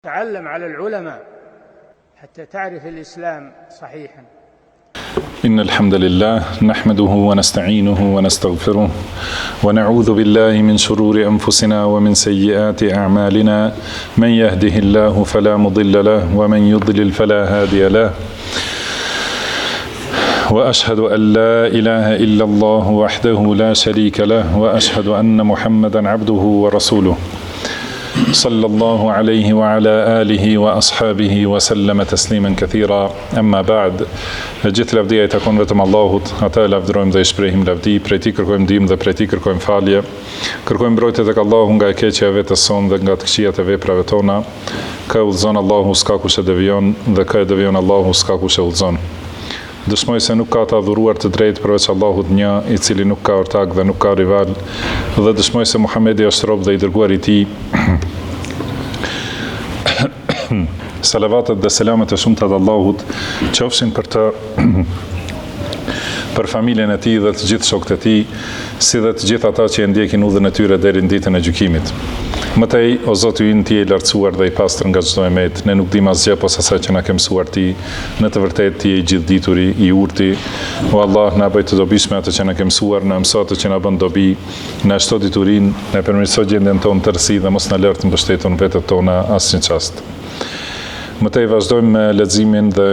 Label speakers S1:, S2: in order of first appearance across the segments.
S1: تعلم على العلماء حتى تعرف الإسلام صحيحا.
S2: إن الحمد لله نحمده ونستعينه ونستغفره ونعوذ بالله من شرور أنفسنا ومن سيئات أعمالنا من يهده الله فلا مضل له ومن يضلل فلا هادي له وأشهد أن لا إله إلا الله وحده لا شريك له وأشهد أن محمدا عبده ورسوله صلى الله عليه وعلى آله وأصحابه وسلم تسليما كثيرا أما بعد. Gjithë lavdia I takon vetëm Allahut, ata lavdërojmë dhe I shprehim lavdi, prej Tij kërkojmë ndihmë dhe prej Tij kërkojmë falje. Kërkojmë mbrojtje tek Allahu nga e keqja e vetes sonë dhe nga të këqijat e veprave tona. Kë udhëzon Allahu s'ka kush e devijon dhe kë e devijon Allahu s'ka kush e udhëzon. Dëshmoj se nuk ka të adhuruar të drejtë përveç Allahut një, I cili nuk ka ortak dhe nuk ka rival, dhe dëshmoj se Muhamedi është rob dhe I dërguar I Tij. Salavatet dhe selamet e shumta të Allahut qofshin për familjen e Tij dhe të gjithë shokët e Tij, si dhe të gjithë ata që e ndjekin udhën e tyre deri në ditën e gjykimit. Mëtej, o Zoti ynë, Ti je I lartësuar dhe I pastër nga çdo emet, ne nuk dimë asgjë posa asaj që na ke mësuar Ti, në të vërtetë Ti je I gjithdituri, I urti. O Allah, na bëj të dobishme atë që na ke mësuar, na mëso atë që na bën dobi, na shto diturinë, na përmirëso gjendjen tonë tërësi dhe mos na lërt në mbështetjen vetët tona asnjë çast. Mëtej vazhdojmë me leximin dhe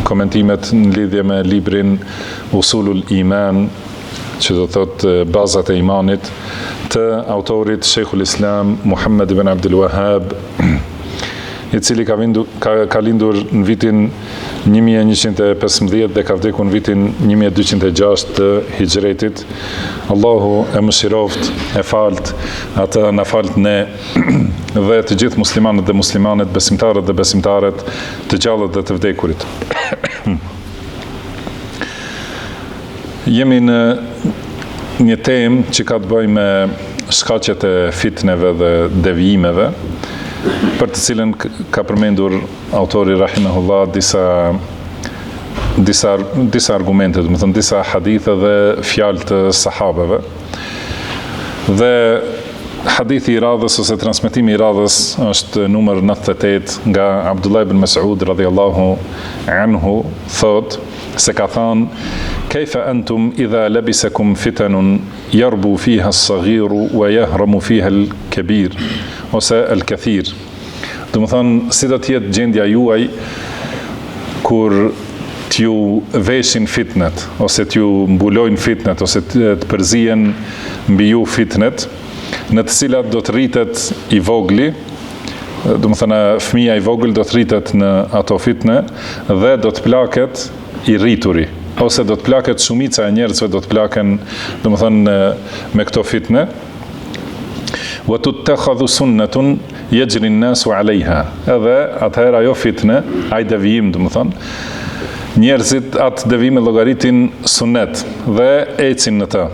S2: komentimet në lidhje me librin Usulul Iman, që do thotë bazat e imanit, të autorit Sheikhul Islam Muhammad ibn Abdul Wahhab, I cili ka lindur në vitin 1115 dhe ka vdekur në vitin 1206 të Hijretit. Allahu e mëshiroft, e falt, atë na falt ne dhe të gjithë muslimanët dhe muslimanet, besimtarët dhe besimtaret, të gjallët dhe të vdekurit. Jemi në një temë që ka të bëjë me shkaqet e fitneve dhe devijimeve, për të cilën ka përmendur autori rahimahullah disa argumente, do të thënë disa hadithe dhe fjalë të sahabeve. Dhe hadithi I radhës ose transmetimi I radhës është numër 98 nga Abdullah ibn Mas'ud radhiyallahu anhu, thot se ka thënë: Kejfa antum idha labisakum fitanun yarbu fiha as-saghiru wa yahramu fiha al-kabir ose al-kathir. Do të thonë, si do të jetë gjendja juaj kur t'ju veshin fitnet, ose t'ju mbulojnë fitnet, ose të përzihen mbi ju fitnet, në të cilat do të rritet I vogli, do të thonë fëmia I vogël do të rritet në ato fitne dhe do të plaket I rrituri, ose do të plaket shumica e njerëzve do të plaken, do të thonë me këto fitne. Wa tuttakhadhu sunnatun yajri an-nasu 'alayha. Edhe atëherë ajo fitne, ai devijim, do të thonë, njerëzit atë devijim e llogaritin sunnet dhe ecin në të.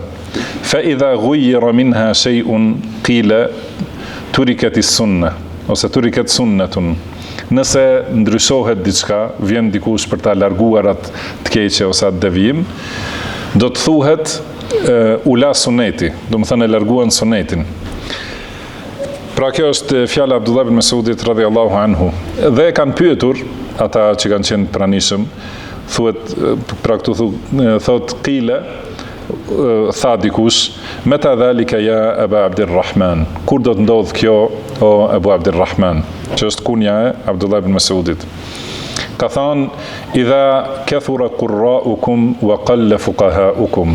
S2: Fa idha ghuyyira minha shay'un qila turikat as-sunnah ose turikat sunnatun. Nëse ndryshohet diçka, vjen dikush për ta larguar atë të keqe ose atë devijim, do të thuhet ula suneti, do të thënë e larguan sunetin. Pra kjo është fjala Abdullah ibn Mas'udit radhiyallahu anhu. Dhe kanë pyetur ata që kanë qenë pranishëm, thuhet pra këtu thot qila, tha dikush, meta dhalika ya Aba Abdurrahman, kur do të ndodh kjo o Abu Abdurrahman, që është kunja e Abdullah ibn Mas'udit. Ka thënë: idha kathura qurra'ukum wa qalla fuqaha'ukum.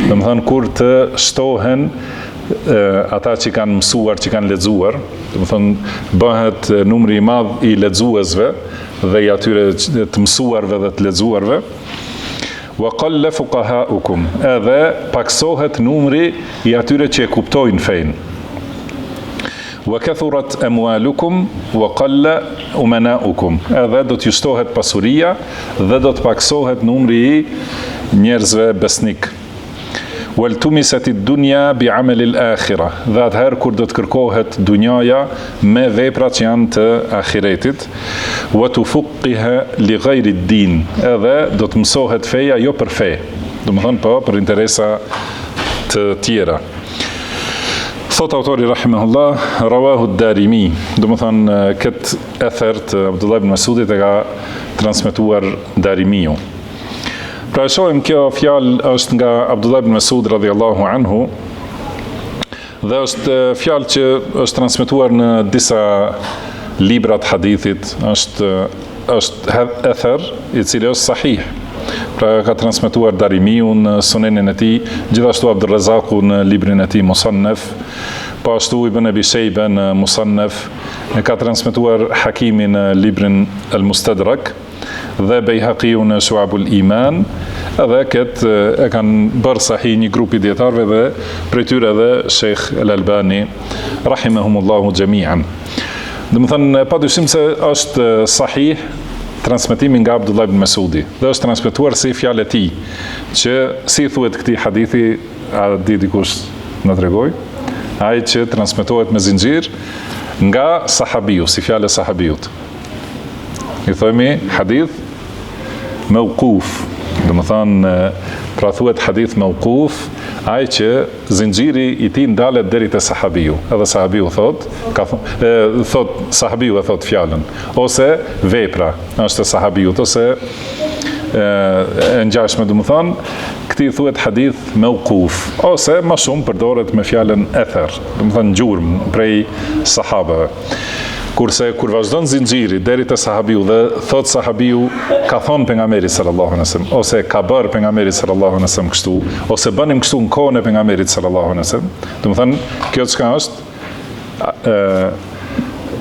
S2: Do të thonë kur të shtohen ata që kanë mësuar, që kanë lexuar, do të thonë bëhet numri I madh I lexuesve dhe I atyre të mësuarve dhe të lexuarve. Wa qalla fuqaha'ukum, edhe paksohet numri I atyre që e kuptojnë fein. Wa kathurat amwalukum wa qalla umana'ukum, edhe do t'ju shtohet pasuria dhe do të paksohet numri I njerëzve besnik. Waltumisat ad-dunya bi'amal al-akhirah, dhe atëherë kur do të kërkohet dunjaja me veprat që janë të ahiretit. Wa tufuqqiha li ghayri ad-din, edhe do të mësohet feja jo për fe, do të thonë po për interesa të tjera. Thot autori rahimahullah, rawahu ad-Darimi, do të thonë këtë ether të Abdullah ibn Mas'udit e ka transmetuar Darimiu. Pra shohim kjo fjalë është nga Abdullah ibn Mas'ud radhiyallahu anhu dhe është fjalë që është transmetuar në disa libra të hadithit, është ether i cili është sahih. Pra ka transmetuar Darimiu në Sunenin e tij, gjithashtu Abdurrazaku në librin e tij Musannaf, po ashtu Ibn Abi Shayba në Musannaf, e ka transmetuar Hakimi në librin Al-Mustadrak dhe Bejhaqiu në Shu'abul Iman, edhe këtë e kanë bërë sahih një grupi dietarëve dhe prej tyre edhe Sheikh Al-Albani rahimahumullahu jami'an. Domethënë padyshim se është sahih transmetimi nga Abdullah ibn Mas'udi dhe është transmetuar si fjalë e tij, që si thuhet këtij hadithi, a di dikush na tregoj? Ai që transmetohet me zinxhir nga sahabiu, si fjalë e sahabiut. I themi hadith mawquf, domethënë pra thuhet hadith mawquf, ai që zinxhiri i tij ndalet deri te sahabiu. Edhe sahabiu thot sahabiu e thot fjalën, ose vepra është e sahabiut, ose e ngjashme, domethënë këtij thuhet hadith mawquf, ose më shumë përdoret me fjalën ether, domethënë gjurmë prej sahabeve. Kurse kur vazhdon zinxhiri deri te sahabiu dhe thot sahabiu ka thon pejgamberi sallallahu alaihi wasallam, ose ka bër pejgamberi sallallahu alaihi wasallam kështu, ose bënim kështu në kohën e pejgamberit sallallahu alaihi wasallam, domethënë kjo çka është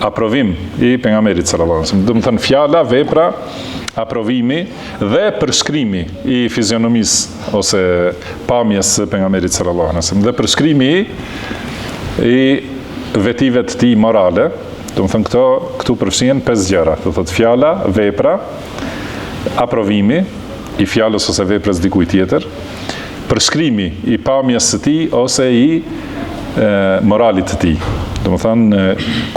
S2: aprovim i pejgamberit sallallahu alaihi wasallam, domethënë fjala, vepra, aprovimi dhe përshkrimi i fizionomisë ose pamjes së pejgamberit sallallahu alaihi wasallam dhe përshkrimi i vetive të tij morale. Domethënë këtu përfshihen 5 gjëra, do thotë fjala, vepra, aprovimi i fjalës ose veprës dikujt tjetër, përshkrimi i pamjes së tij ose i moralit të tij. Domethënë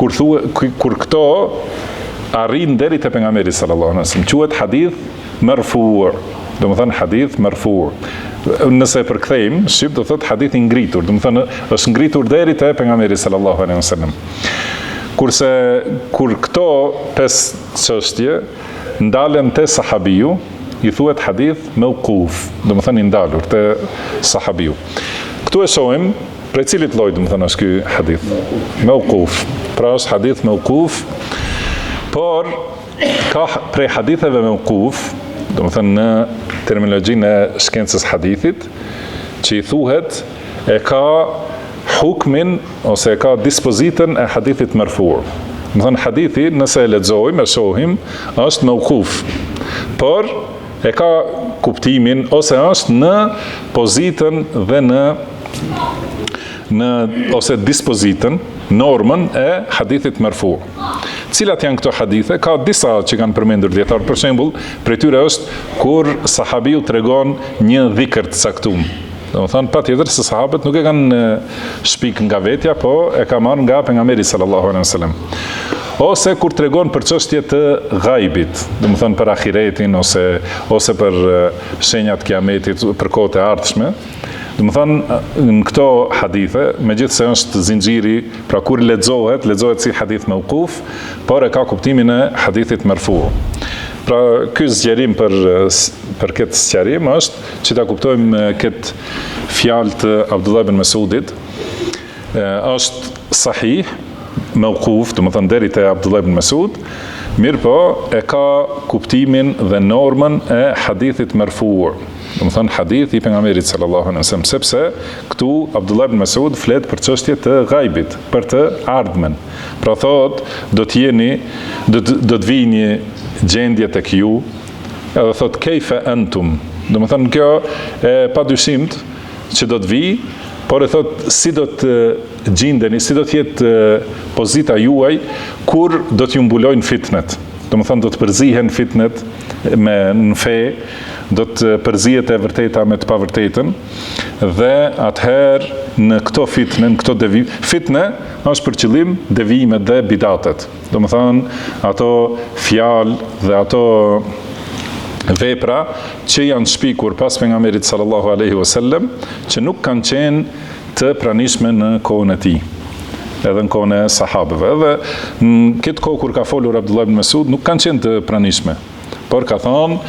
S2: kur këto arrin deri te pejgamberi sallallahu alaihi wasallam, quhet hadith marfu', domethënë hadith marfu'. Nëse e përkthejmë shqip do thotë hadith i ngritur, domethënë është ngritur deri te pejgamberi sallallahu alaihi wasallam. Kurse kur këto 5 çështje ndalen te sahabiu, i thuhet hadith mawquf, domethënë i ndalur te sahabiu. Këtu e shohim prej cilit lloj domethënë është ky hadith mawquf. Pra është hadith mawquf, por ka prej haditheve mawquf, domethënë në terminologjinë e shkencës hadithit, që i thuhet e ka hukmin ose ka dispozitën e hadithit marfu'. Domethënë hadithi, nëse e lexojmë, e shohim, është mawquf, por e ka kuptimin ose është në pozitën dhe ose dispozitën, normën e hadithit marfu'. Cilat janë këto hadithe? Ka disa që kanë përmendur dietar, për shembull, prej tyre është kur sahabiu tregon një dhikr të caktuar. Domethënë patjetër se sahabët nuk e kanë shpik nga vetja, po e ka marrë nga pejgamberi sallallahu alaihi wasallam. Ose kur tregon për çështje të ghaibit, domethënë për ahiretin ose për shenjat kiametit, për kohët e ardhshme. Domethënë në këto hadithe, megjithse është zinxhiri, pra kur lexohet si hadith mawquf, por e ka kuptimin e hadithit marfu'. Pra ky zgjerim për këtë sqarim është që ta kuptojmë këtë fjalë të Abdullah ibn Mas'udit, është sahih, mawquf, domethënë deri te Abdullah ibn Mas'ud, mirë po e ka kuptimin dhe normën e hadithit marfu'. Domethënë hadith i pejgamberit sallallahu alaihi wasallam, sepse këtu Abdullah ibn Mas'ud flet për çështje të ghaibit, për të ardhmen. Pra thot, do të vijë një gjendje tek ju, edhe thot kejfe antum. Domethënë kjo e padyshimit që do të vijë, por e thot si do të gjendeni, si do të jetë pozita juaj kur do t'ju mbulojnë fitnet. Domethënë do të përzihen fitnet në fe, do të përzihet e vërteta me të pavërtetën, dhe atëherë në këto fitne, në këto fitne është për qëllim devijimet dhe bidatet. Domethënë ato fjalë dhe ato vepra që janë shpikur pas pejgamberit sallallahu alaihi wasallam, që nuk kanë qenë të pranishme në kohën e tij. edhe në kohën e sahabëve. Edhe në këtë kohë kur ka folur Abdullah ibn Mesud, nuk kanë qenë të pranishme. Por ka thonë,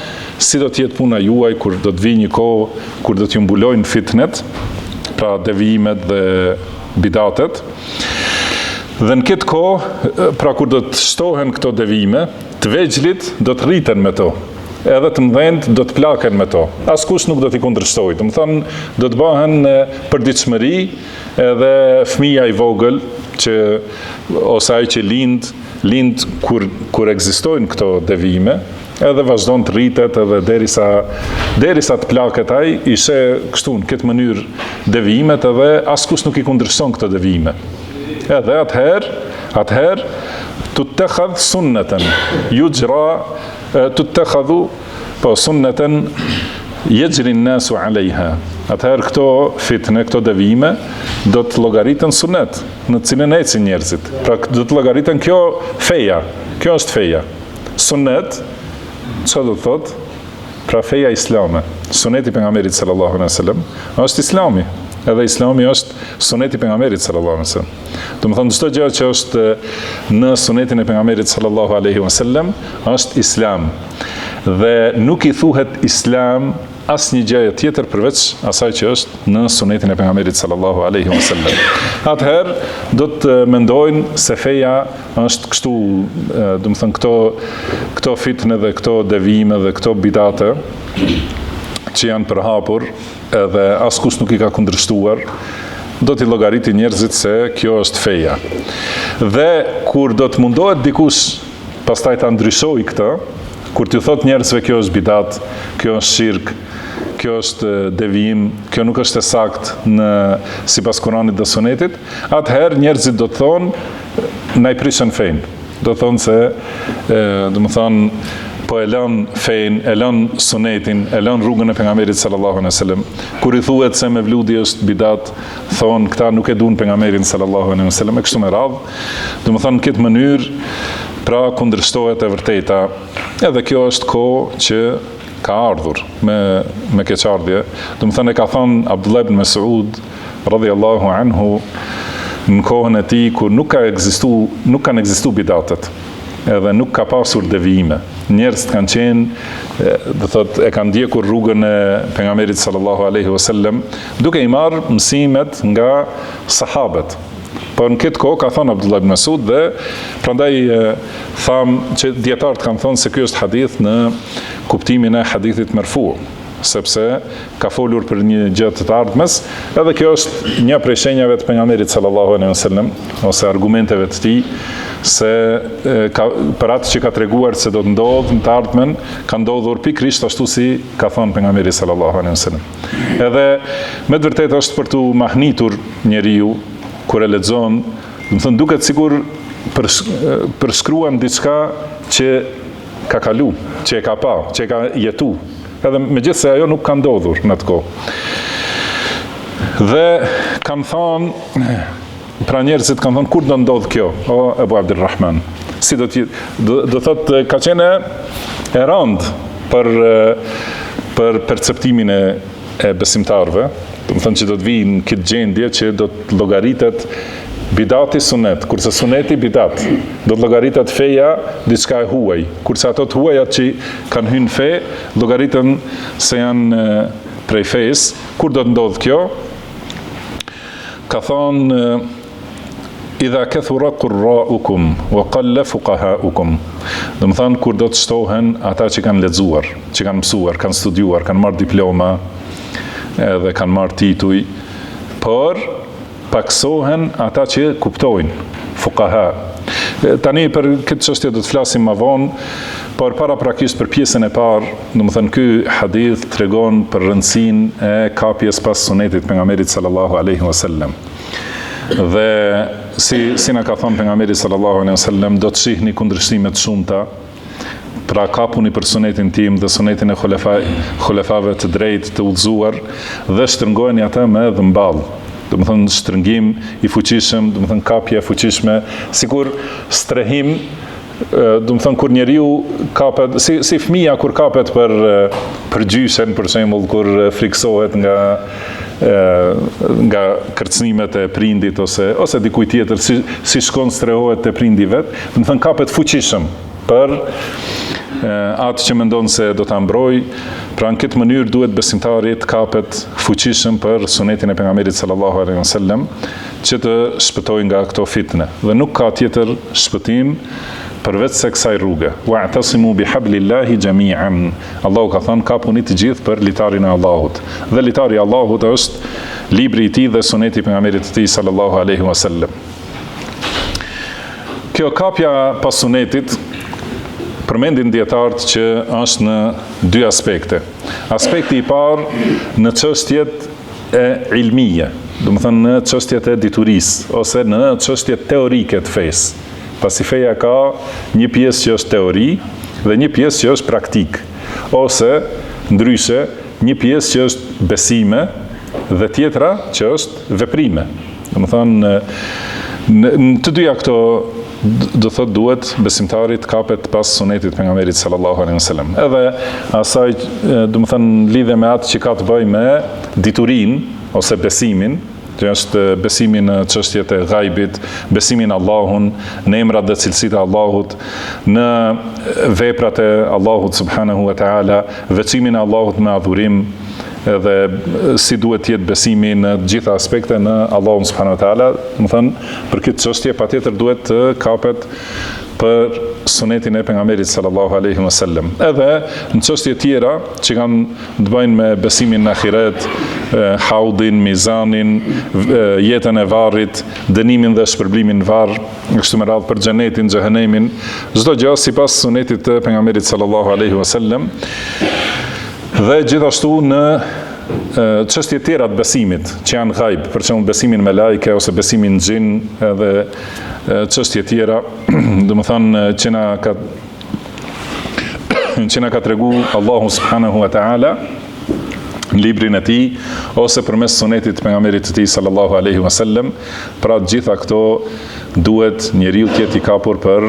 S2: si do t'jetë puna juaj kur do të vijë një kohë kur do t'ju mbulojnë fitnet, pra devijimet dhe bidatet. Dhe në këtë kohë, pra kur do të shtohen këto devijime, të vegjlit do të rriten me to. Edhe të mëdhenjt do të plaken me to. Askush nuk do t'i kundërshtojë. Do të thonë, do të bëhen përditshmëri edhe fëmija i vogël ose ai që lind kur ekzistojnë këto devijime, edhe vazhdon të rritet edhe derisa të plaket ai, ishe kështu në këtë mënyrë devijimet edhe askush nuk i kundërshton këto devijime. Edhe atëherë të të khadh sunneten, të të khadhu, po sunneten jejrin nasu alejha. Atëherë këto fitne, këto devijime, do të llogaritën sunnet, në cilën ecin njerëzit. Pra do të llogaritën kjo feja, kjo është feja. Sunnet, çfarë do të thotë? Pra feja islame. Suneti i pejgamberit sallallahu alaihi wasallam është islami. Edhe islami është suneti i pejgamberit sallallahu alaihi wasallam. Do të thonë çdo gjë që është në sunetin e pejgamberit sallallahu alaihi wasallam është islam. Dhe nuk i thuhet islam asnjë gjë tjetër përveç asaj që është në sunetin e pejgamberit sallallahu alaihi wasallam. Atëherë do të mendojnë se feja është kështu, do të thonë këto fitne dhe këto devijime dhe këto bidate që janë përhapur edhe askush nuk i ka kundërshtuar, do t'i llogariti njerëzit se kjo është feja. Dhe kur do të mundohet dikush pastaj ta ndryshojë këtë, kur t'ju thot njerëzve kjo është bidat, kjo është shirk, kjo është devijim, kjo nuk është e saktë sipas Kuranit dhe Sunetit, atëherë njerëzit do të thonë na i prishën fenë. Do të thonë se, do të thonë, po e lën fenë, e lën sunetin, e lën rrugën e pejgamberit sallallahu alaihi wasallam. Kur i thuhet se mevludi është bidat, thonë këta nuk e duan pejgamberin sallallahu alaihi wasallam, e kështu me radhë. Do të thonë në këtë mënyrë, pra kundërshtohet e vërteta. Edhe kjo është kohë që ka ardhur me keqardhje. Do të thonë e ka thënë Abdullah ibn Mesud radhiyallahu anhu në kohën e tij kur nuk kanë ekzistuar bidatet. Edhe nuk ka pasur devijime. Njerëzit kanë qenë, do thotë, e kanë ndjekur rrugën e pejgamberit sallallahu alaihi wasallam, duke i marrë mësimet nga sahabët. Por në këtë kohë ka thënë Abdullah ibn Mesud dhe prandaj thamë që dietarët kanë thënë se ky është hadith në kuptimin e hadithit marfu, sepse ka folur për një gjë të ardhmes, edhe kjo është një prej shenjave të pejgamberit sallallahu alaihi wasallam ose argumenteve të tij se për atë që ka treguar se do të ndodhë në të ardhmen, ka ndodhur pikërisht ashtu si ka thënë pejgamberi sallallahu alaihi wasallam. Edhe me të vërtetë është për tu mahnitur njeriu kur e lexon, do të thonë duket sikur përshkruan diçka që ka kalu, që e ka pa, që e ka jetu. Edhe megjithse ajo nuk ka ndodhur në atë kohë. Dhe kam thonë, pra njerëzit kanë thonë, kur do ndodh kjo, o Ebu Abdirrahman? Si do thotë, ka qenë e rëndë për perceptimin e besimtarëve, do të thonë që do të vijnë në këtë gjendje që do të llogaritet bidati sunet, kurse suneti bidat, do të llogaritet feja diçka e huaj, kurse ato të huajat që kanë hyrë në fe, llogaritën se janë prej fesë. Kur do të ndodh kjo? Ka thonë idha kathura qurra'ukum wa qalla fuqaha'ukum. Do të thonë kur do të shtohen ata që kanë lexuar, që kanë mësuar, kanë studiuar, kanë marrë diploma, edhe kanë marrë tituj, por paksohen ata që kuptojnë, fuqaha. Tani për këtë çështje do të flasim më vonë, por paraprakisht për pjesën e parë, do të thënë ky hadith tregon për rëndësinë e kapjes pas sunetit pejgamberit sallallahu alaihi wasallam. Dhe si na ka thënë pejgamberi sallallahu alaihi wasallam, do të shihni kundërshtime të shumta. Pra kapuni për sunetin tim dhe sunetin e xulefave të drejtë, të udhëzuar, dhe shtrëngojeni ata me dhëmball. Do të thonë shtrëngim i fuqishëm, do të thonë kapje e fuqishme, sikur strehim, do të thonë kur njeriu kapet, si fëmia kur kapet për gjyshen, për shembull, kur friksohet nga nga kërcënimet e prindit ose dikuj tjetër si shkon strehohet te prindi vet, do të thënë kapet fuqishëm për atë që mendon se do ta mbroj. Pra në këtë mënyrë duhet besimtari të kapet fuqishëm për sunetin e pejgamberit sallallahu alaihi wasallam që të shpëtojë nga këto fitne. Dhe nuk ka tjetër shpëtim përveç se kësaj rruge. Wa'tasimu bihablillahi jami'an. Allahu ka thënë kapuni të gjithë për litarin e Allahut. Dhe litari i Allahut është libri i tij dhe suneti i pejgamberit të tij sallallahu alaihi wasallam. Kjo kapja pas sunetit përmendin dietarët që është në dy aspekte. Aspekti i parë në çështjet e ilmije, do të thënë në çështjet e diturisë ose në çështjet teorike të fesë. Pasi feja ka një pjesë që është teori dhe një pjesë që është praktik, ose ndryshe një pjesë që është besime dhe tjetra që është veprime. Do të thënë në të dyja këto do thot duhet besimtarit kapet pas sunetit pejgamberit sallallahu alaihi wasallam. Edhe asaj do të thënë lidhe me atë që ka të bëjë me diturinë ose besimin, që është besimi në çështjet e ghaibit, besimi në Allahun, në emrat dhe cilësitë e Allahut, në veprat e Allahut subhanahu wa taala, veçimin e Allahut me adhurim, edhe si duhet të jetë besimi në të gjitha aspekte në Allahun subhanahu wa taala. Do të thënë për këtë çështje patjetër duhet të kapet për sunetin e pejgamberit sallallahu alaihi wasallam. Edhe në çështje tjera që kanë të bëjnë me besimin në ahiret, haudin, mizanin, jetën e varrit, dënimin dhe shpërblimin në varr, kështu me radhë për xhenetin, xhehenemin, çdo gjë sipas sunetit të pejgamberit sallallahu alaihi wasallam. Dhe gjithashtu në çështje tjera të besimit që janë ghaib, për shembull besimin me lajke ose besimin në xhin, edhe çështje tjera, do të thonë që na ka tregu Allahu subhanahu wa taala në librin e tij ose përmes sunetit të pejgamberit të tij sallallahu alaihi wasallam. Pra gjitha këto duhet njeriu të jetë i kapur për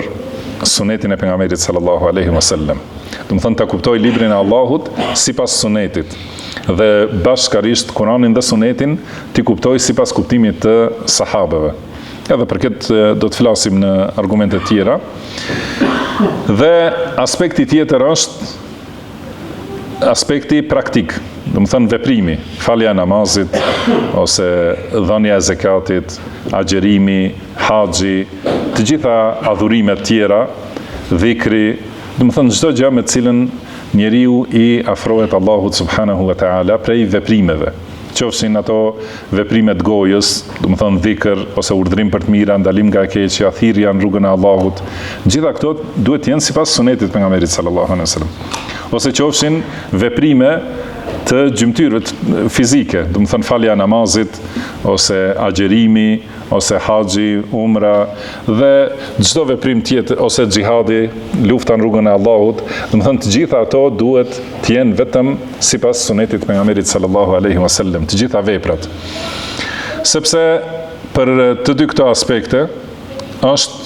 S2: sunetin e pejgamberit sallallahu alaihi wasallam. Do të thonë ta kuptoj librin e Allahut sipas sunetit dhe bashkarisht Kur'anin dhe sunetin ti kuptoj sipas kuptimit të sahabeve. Edhe për këtë do të flasim në argumente tjera. Dhe aspekti tjetër është aspekti praktik, do të thënë veprimi, falja e namazit ose dhënia e zakatit, agjerimi, haxhi, të gjitha adhurimet tjera, dhikri, do të thënë çdo gjë me të cilën njeriu i afrohet Allahut subhanahu wa taala prej veprimeve. Qofshin ato veprimet gojës, do të thonë dhikr ose urdhrim për të mira, ndalim nga e keqja, thirrja në rrugën e Allahut. Gjitha këto duhet të jenë sipas sunetit të pejgamberit sallallahu alaihi wasallam. Ose qofshin veprime të gjymtyrëve fizike, do të thonë falja e namazit ose agjerimi ose haxhi, umra dhe çdo veprim tjetër ose xhihadi, lufta në rrugën e Allahut, do të thënë të gjitha ato duhet të jenë vetëm sipas sunetit të pejgamberit sallallahu alaihi wasallam, të gjitha veprat. Sepse për të dy këto aspekte është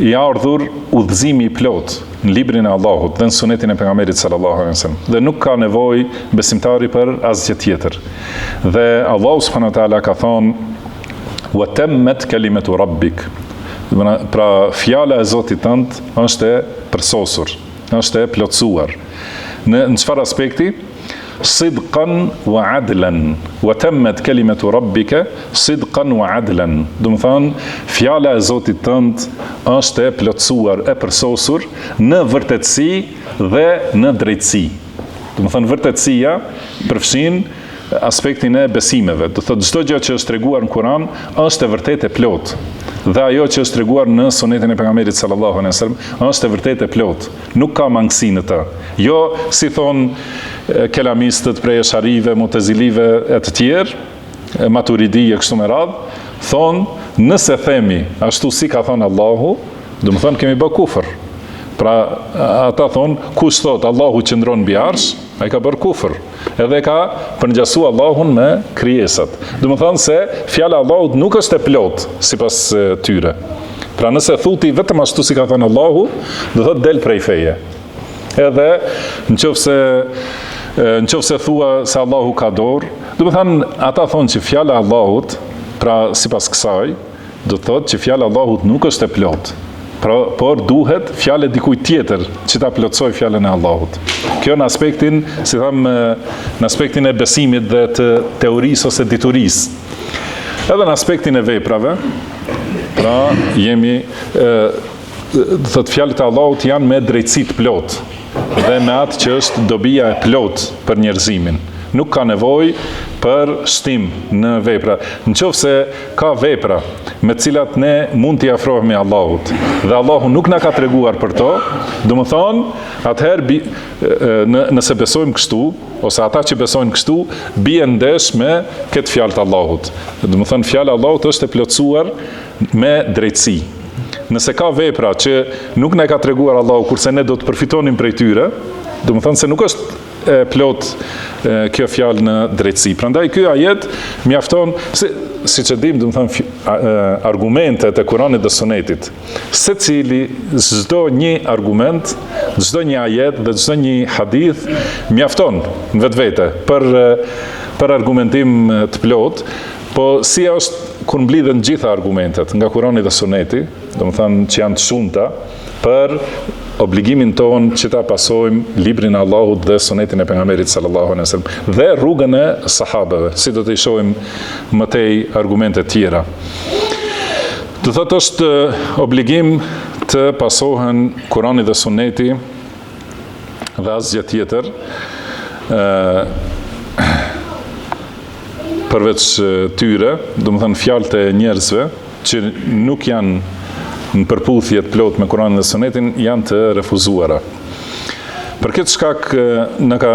S2: i ardhur udhëzimi i plot në librin e Allahut dhe në sunetin e pejgamberit sallallahu alaihi wasallam. Dhe nuk ka nevojë besimtari për asgjë tjetër. Dhe Allahu subhanahu wa taala ka thonë wa tammat kalimatu rabbik. Pra fjala e Zotit tënd është e përsosur, është e plotësuar. Në çfarë aspekti? Sidqan wa adlan. Wa tammat kalimatu rabbika sidqan wa adlan. Do të thonë fjala e Zotit tënd është e plotësuar, e përsosur në vërtetësi dhe në drejtësi. Do të thonë vërtetësia përfshin aspektin e besimeve. Do thotë çdo gjë që është treguar në Kur'an është e vërtetë e plotë. Dhe ajo që është treguar në sunetin e pejgamberit sallallahu alaihi wasallam është e vërtetë e plotë. Nuk ka mangësi në të. Jo si thon kelamistët prej Esharive, Mutezilive e të tjerë, Maturidi e kështu me radhë, thonë nëse themi ashtu si ka thënë Allahu, do të thonë kemi bë kufër. Pra ata thonë kush thot Allahu qëndron mbi arsh, ai ka bërë kufër. Edhe ka përngjasu Allahun me krijesat. Do të thonë se fjala e Allahut nuk është e plotë sipas tyre. Pra nëse thuti vetëm ashtu si ka thënë Allahu, do thotë del prej feje. Edhe nëse thua se Allahu ka dorë, Do të thënë, ata thonë që fjala e Allahut, pra sipas kësaj, do të thotë që fjala e Allahut nuk është e plotë. Por duhet fjale dikujt tjetër që ta plotësoj fjalën e Allahut. Kjo në aspektin, si tham, në aspektin e besimit dhe të teorisë ose diturisë. Edhe në aspektin e veprave, pra jemi, thot fjalët e Allahut janë me drejtësi të plotë dhe me atë që është dobia e plotë për njerëzimin. Nuk ka nevojë për shtim në vepra. Nëse ka vepra me të cilat ne mund t'i afrohemi Allahut dhe Allahu nuk na ka treguar për to, do të thonë, atëherë nëse besojmë kështu, ose ata që besojnë kështu, bien ndesh me këtë fjalë të Allahut. Do të thonë, fjala e Allahut është e plotësuar me drejtësi. Nëse ka vepra që nuk na ka treguar Allahu, kurse ne do të përfitonim prej tyre, do të thonë se nuk është plot kjo fjalë në drejtësi. Prandaj ky ajet mjafton, siç e dim, do të thonë, argumentet e Kuranit dhe Sunetit. Secili, çdo një argument, çdo një ajet dhe çdo një hadith mjafton në vetvete për argumentim të plot, po si është kur mblidhen gjitha argumentet nga Kurani dhe Suneti, do të thonë që janë të shumta për obligimin ton që ta pasojmë librin e Allahut dhe sunetin e pejgamberit sallallahu alaihi wasallam dhe rrugën e sahabeve, si do të shohim më tej argumente tjera. Do thotë është obligim të pasohen Kurani dhe Suneti dhe asgjë tjetër përveç tyre, do të thënë fjalët e njerëzve që nuk janë në përputhje të plot me Kuranin dhe Sunetin, janë të refuzuara. Për këtë shkak në ka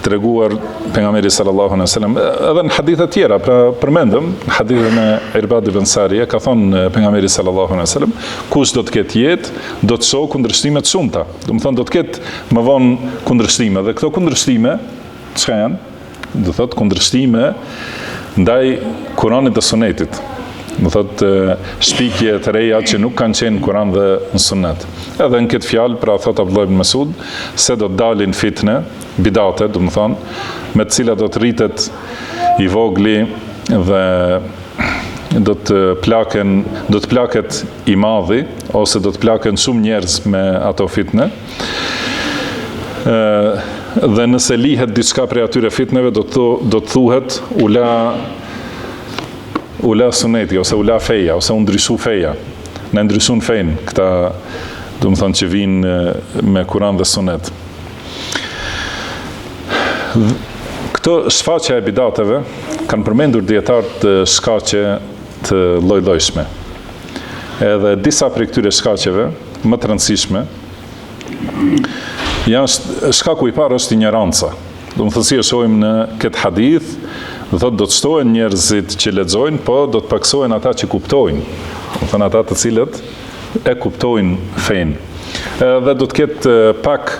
S2: treguar pejgamberi sallallahu alaihi wasallam edhe në hadithe tjera, pra përmendëm hadithën e Irbad ibn Sariya, ka thonë pejgamberi sallallahu alaihi wasallam, kush do të ketë jetë, do të shohë kundërshtime të shumta. Do të thonë do të ketë më vonë kundërshtime, dhe këto kundërshtime çka janë? Do thotë kundërshtime ndaj Kuranit dhe Sunetit. Më thotë shpikje të reja që nuk kanë qenë Kuran dhe në Sunnet. Edhe në këtë fjalë, pra thotë Abdullah ibn Mas'ud, se do të dalin fitne, bidate, do të thonë, me të cilat do të rritet i vogli dhe do të plaket i madhi, ose do të plaken shumë njerëz me ato fitne. Dhe nëse lihet diçka prej atyre fitneve, do të thuhet ula suneti, ose ula feja, ose u ndryshu feja. Ne ndryshun fejnë, këta, do më thonë që vinë me Kuran dhe Sunet. Këto shfaqja e bidateve kanë përmendur dietarët shkaqe të lloj-llojshme. Edhe disa prej këtyre shkaqeve, më të rëndësishme, shkaku i parë është ignoranca. Do më thënë si e shohim në këtë hadith, do të shtohen njerëzit që lexojnë, po do të paksohen ata që kuptojnë. Do thënë ata të cilët e kuptojnë fenë. Dhe do të ketë pak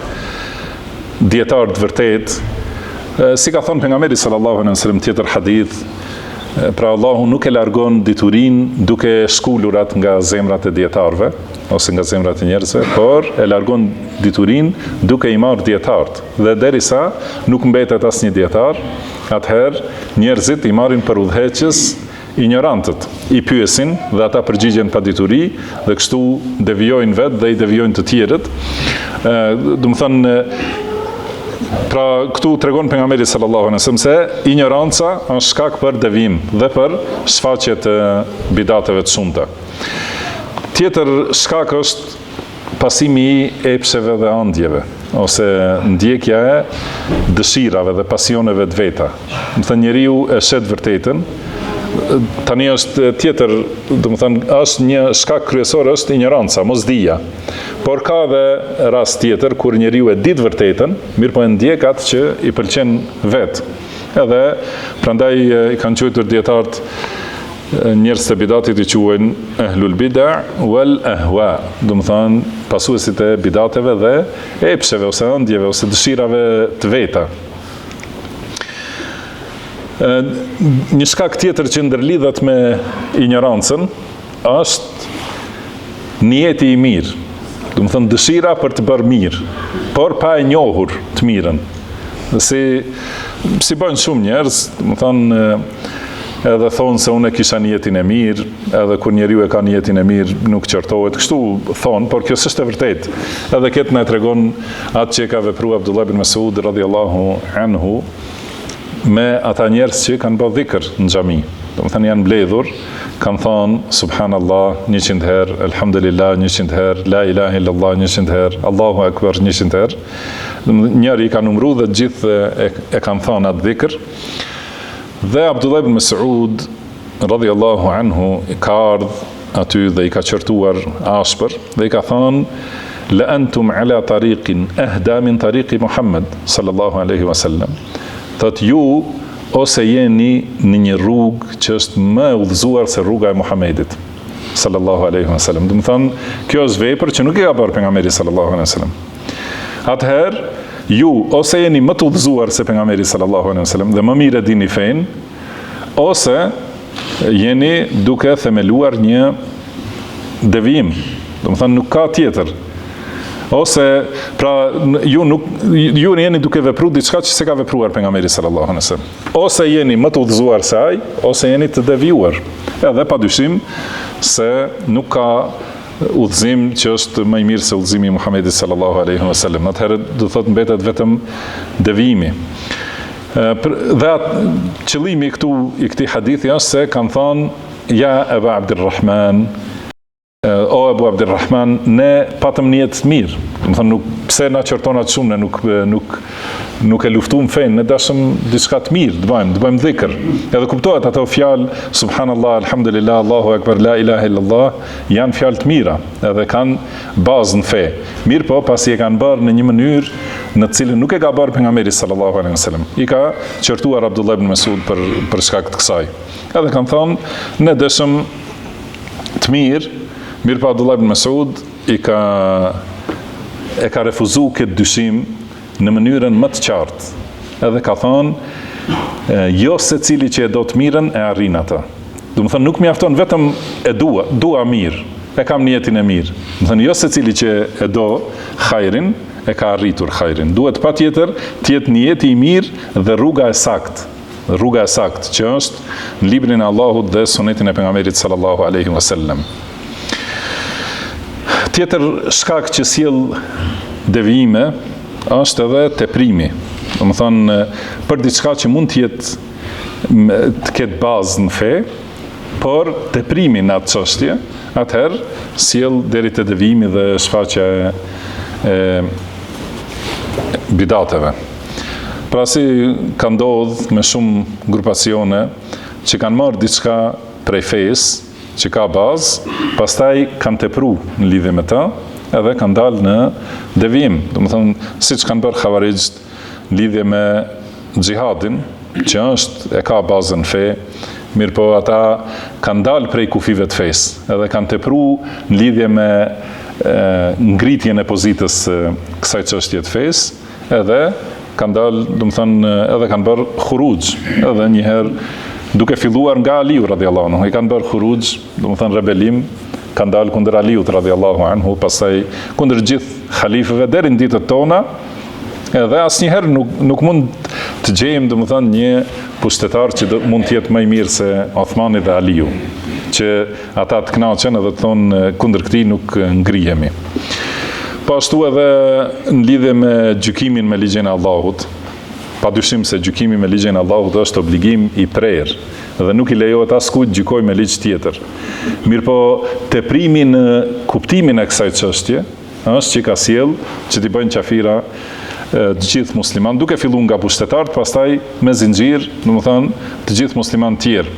S2: dietar të vërtet, si ka thonë pejgamberi sallallahu alaihi wasallam tjetër hadith, pra Allahu nuk e largon diturinë duke shkulurat nga zemrat e dietarëve ose nga zemrat e njerëzve, por e largon diturinë duke i marrë dietarët. Dhe derisa nuk mbetet asnjë dietar, atëherë njerëzit i marrin për udhëheqës ignorantët, i pyesin dhe ata përgjigjen pa dituri dhe kështu devijojnë vetë dhe i devijojnë të tjerët. Do të thonë, pra këtu tregon pejgamberi sallallahu alaihi wasallam se ignoranca është shkak për devijim dhe për shfaqje të bidateve të shumta. Tjetër shkak është pasimi i epsheve dhe andjeve, ose ndjekja e dëshirave dhe pasioneve të veta. Do të thënë njeriu e shet vërtetën. Tani është tjetër, do të thënë, është një shkak kryesor, është ignoranca, mosdija. Por ka edhe rast tjetër kur njeriu e di të vërtetën, mirë po e ndjek atë që i pëlqen vetë. Edhe prandaj i kanë quajtur dietarët njerëz të bidatit i quajnë ehlul bid'a wal ahwa, do të thonë pasuesit e bidateve dhe epsheve ose ëndjeve ose dëshirave të veta. Një shkak tjetër që ndërlidhet me ignorancën është niyeti i mirë, do të thonë dëshira për të bërë mirë, por pa e njohur të mirën. Si si bëjnë shumë njerëz, më thonë, edhe thonë se unë e kisha niyetin e mirë, edhe kur njeriu e ka niyetin e mirë nuk qortohet, kështu thonë, por kjo s'është e vërtetë. Edhe këtë na tregon atë që ka vepruar Abdullah ibn Mas'ud radhiyallahu anhu me ata njerëz që kanë bërë dhikr në xhami. Domethënë janë mbledhur, kanë thonë subhanallah 100 herë, alhamdulillah 100 herë, la ilaha illallah 100 herë, Allahu akbar 100 herë. Njëri ka numëruar dhe gjithë e kanë thonë atë dhikr. Dhe Abdullah ibn Mas'ud radhiyallahu anhu ka ardhur aty dhe i ka qërtuar ashpër dhe i ka thonë la antum ala tariqin ahda min tariqi Muhammad sallallahu alaihi wasallam. Thot ju ose jeni në një rrugë që është më udhëzuar se rruga e Muhamedit sallallahu alaihi wasallam. Do të thonë, kjo është vepër që nuk i ka bërë pejgamberi sallallahu alaihi wasallam. Atëherë, ju ose jeni më të udhëzuar se pejgamberi sallallahu alaihi wasallam dhe më mirë e dini fen, ose jeni duke themeluar një devijim. Do të thonë, nuk ka tjetër. Ose pra ju jeni duke vepruar diçka që s'e ka vepruar pejgamberi sallallahu alaihi wasallam. Ose jeni më të udhëzuar se ai, ose jeni të devijuar. Edhe padyshim se nuk ka udhëzim që është më i mirë se udhëzimi i Muhamedit sallallahu alaihi wasallam. Atëherë do thotë mbetet vetëm devijimi. Dhe qëllimi këtu i këtij hadithi është se kanë thënë ja Aba Abdurrahman, o Abu Abdurrahman, ne patëm nijet mirë. Do të thonë, pse na qorton atë shumë, ne nuk e luftuam fen, ne dashëm diçka të mirë të bëjmë dhikr. Edhe kuptohet ato fjalë subhanallah, alhamdulillah, Allahu akbar, la ilaha illallah, janë fjalë të mira, edhe kanë bazë në fe. Mirë po, pasi e kanë bërë në një mënyrë në të cilën nuk e ka bërë pejgamberi sallallahu alaihi wasallam. I ka qortuar Abdullah ibn Mas'ud për shkak të kësaj. Edhe kanë thonë, ne dëshëm të mirë pa Abdullah ibn Mas'ud e ka refuzu këtë dyshim në mënyrën më të qartë. Edhe ka thonë, jo se cili që e do të mirën e arrin ata. Do të thonë, nuk mjafton vetëm e dua mirë, e kam niyetin e mirë. Do të thonë, jo se cili që e do hajrin, e ka arritur hajrin. Duhet patjetër të jetë niyeti i mirë dhe rruga e saktë. Rruga e saktë që është në librin e Allahut dhe sunetin e pejgamberit sallallahu alaihi wasallam. Tjetër shkak që sjell devijime është edhe teprimi. Do të thonë, për diçka që mund të ketë bazë në fe, por teprimi në atë çështje, atëherë sjell deri te devijimi dhe shfaqja e bidateve. Pra si ka ndodhur me shumë grupacione që kanë marrë diçka prej fesë që ka bazë, pastaj kanë tepruar në lidhje me ta, edhe kanë dalë në devijim. Do të thonë, siç kanë bërë xhavarixht në lidhje me xhihadin, që e ka bazën fe, mirë po ata kanë dalë prej kufive të fesë, edhe kanë tepruar në lidhje me ngritjen e pozitës kësaj çështje të fesë, edhe kanë dalë, do të thonë, edhe kanë bërë khuruj, edhe një herë duke filluar nga Aliu radhiyallahu anhu, i kanë bërë khuruj, do të thonë rebelim, kanë dalë kundër Aliut radhiyallahu anhu, pastaj kundër gjithë halifëve deri në ditët tona, edhe asnjëherë nuk mund të gjejmë, do të thonë, një pushtetar që mund të jetë më i mirë se Uthmani dhe Aliu, që ata të kënaqen edhe të thonë kundër këtij nuk ngrihemi. Po ashtu edhe në lidhje me gjykimin me ligjin e Allahut, padyshim se gjykimi me ligjin e Allahut është obligim i prerë dhe nuk i lejohet askujt gjykoj me ligj tjetër. Mirë po, teprimi në kuptimin e kësaj çështje është që ka sjell që t'i bëjnë qafira të gjithë musliman, duke filluar nga pushtetarët, pastaj me zinxhir, domethënë të gjithë musliman tjerë.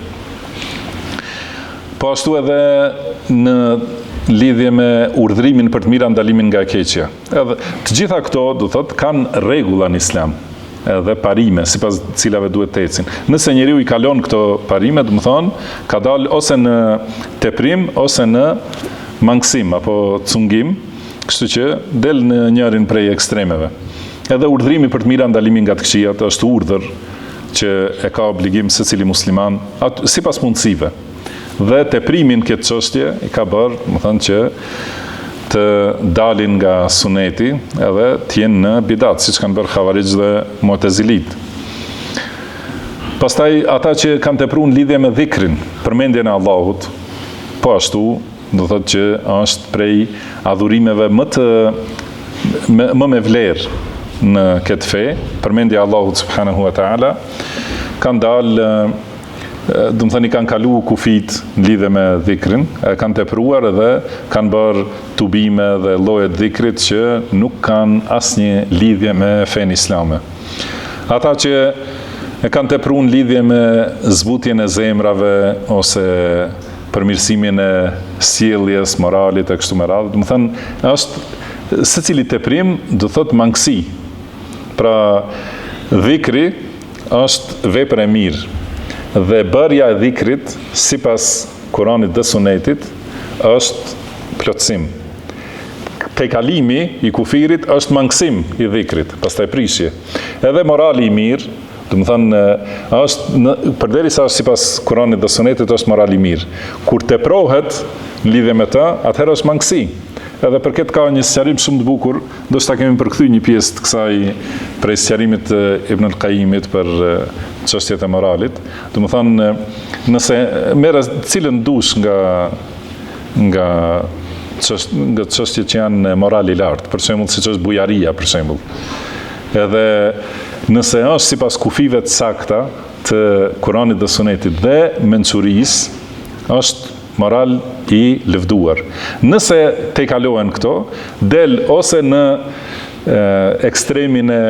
S2: Po ashtu edhe në lidhje me urdhrimin për të mira, ndalimin nga e keqja. Edhe të gjitha këto, do thotë, kanë rregulla në Islam, edhe parime, sipas cilave duhet të ecin. Nëse njeriu i kalon këto parime, do të thonë, ka dalë ose në teprim ose në mangësim apo cungim, kështu që del në njërin prej ekstremeve. Edhe urdhrimi për të mira, ndalimi nga të këqijat është urdhër që e ka obligim secili musliman sipas mundësive. Dhe teprimin këtë çështje i ka bërë, më thënë, që të dalin nga suneti edhe të jenë në bidat, siç kanë bërë xhavarixh dhe mu'tazilit. Pastaj ata që kanë tepruar në lidhje me dhikrin, përmendjen e Allahut, po ashtu, do thotë që është prej adhurimeve më me vlerë në këtë fe, përmendja e Allahut subhanahu wa taala, kanë dalë, do të thënë kanë kalu kufit në lidhje me dhikrin, kanë tepruar edhe kanë bërë tubime dhe lloje dhikrit që nuk kanë asnjë lidhje me fen islame. Ata që e kanë tepruar në lidhje me zbutjen e zemrave ose përmirësimin e sjelljes, moralit e kështu me radhë, do të thënë është secili teprim do thotë mangësi. Pra dhikri është vepër e mirë. Dhe bërja e dhikrit, sipas Kuranit dhe Sunetit, është plotësim. Pejkalimi i kufirit është mangësim i dhikrit, pastaj prishje. Edhe morali i mirë, do të thënë, përderisa është sipas Kuranit dhe Sunetit, është morali i mirë. Kur teprohet në lidhje me të, atëherë është mangësi. Edhe për këtë ka një sqarim shumë të bukur, do të kemi përkthy një pjesë të kësaj prej sqarimit Ibn al-Qayyimit për çështjet e moralit. Do të thonë, nëse merr cilën dush nga çështjet që janë morali i lartë, për shembull siç është bujaria për shembull. Edhe nëse është sipas kufive të sakta të Kuranit dhe Sunetit dhe mençurisë, është moral i lëvduar. Nëse te kalohen këto, del ose në ekstremin e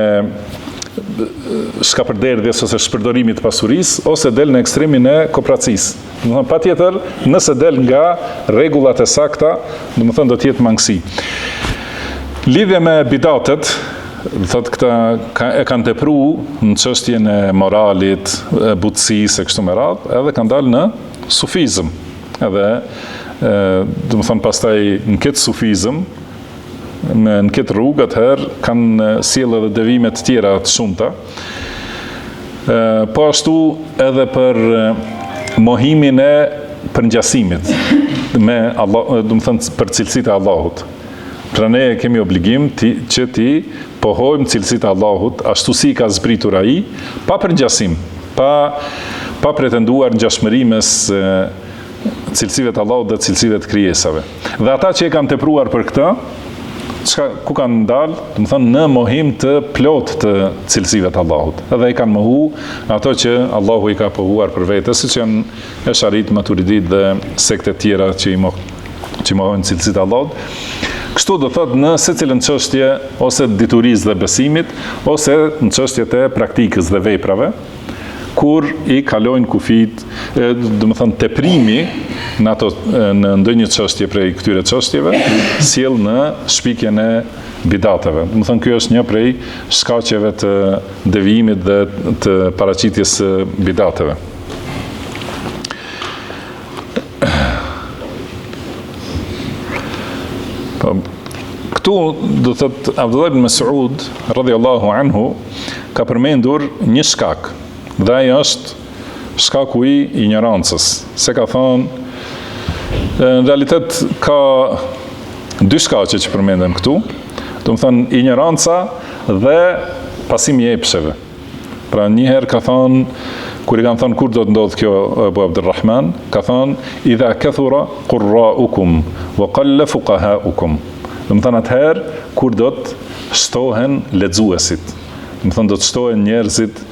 S2: shkapërderdhjes ose shpërdorimit të pasurisë, ose del në ekstremin e kooperacisë. Do të thonë patjetër, nëse del nga rregullat e sakta, do të thonë do të jetë mangësi. Lidhje me bidatet, thotë këta e kanë tepruar në çështjen e moralit, butësisë e kështu me radhë, edhe kanë dalë në sufizëm. Edhe, do të thonë pastaj në këtë sufizëm, në këtë rrugë, atëherë kanë sjellë edhe devime të tjera të shumta. Po ashtu edhe për mohimin e përngjasimit me Allah, do të thënë për cilësitë e Allahut. Pra ne kemi obligim që ti pohojmë cilësitë e Allahut ashtu si ka zbritur ai, pa përngjasim, pa pretenduar ngjashmëri mes cilësive të Allahut dhe cilësive të krijesave. Dhe ata që e kanë tepruar për këtë, ku kanë dalë, do të thonë në mohim të plot të cilësive të Allahut. Edhe i kanë mohu ato që Allahu i ka pohuar për vete, siç janë Esharit, Maturidit dhe sektet tjera që mohojnë cilësitë të Allahut. Kështu do thotë në secilën çështje ose diturisë dhe besimit, ose në çështjet e praktikës dhe veprave, kur i kalojnë kufit, do të thonë teprimi në ndonjë çështje prej këtyre çështjeve, sjell në shpikjen e bidateve. Do të thonë ky është një prej shkaqeve të devijimit dhe të paraqitjes së bidateve. Këtu do thotë Abdullah ibn Mas'ud radhiyallahu anhu ka përmendur një shkak. Dhe ai është shkaku i ignorancës. Se ka thonë, në realitet ka dy shkaqe që përmendem këtu, do të thonë ignoranca dhe pasimi i epsheve. Pra njëherë ka thonë, kur i kanë thonë kur do të ndodhë kjo Abu Abdurrahman, ka thonë, idha kathura qurra'ukum wa qalla fuqaha'ukum. Do të thonë atëherë kur do të shtohen lexuesit. Do të thonë do të shtohen njerëzit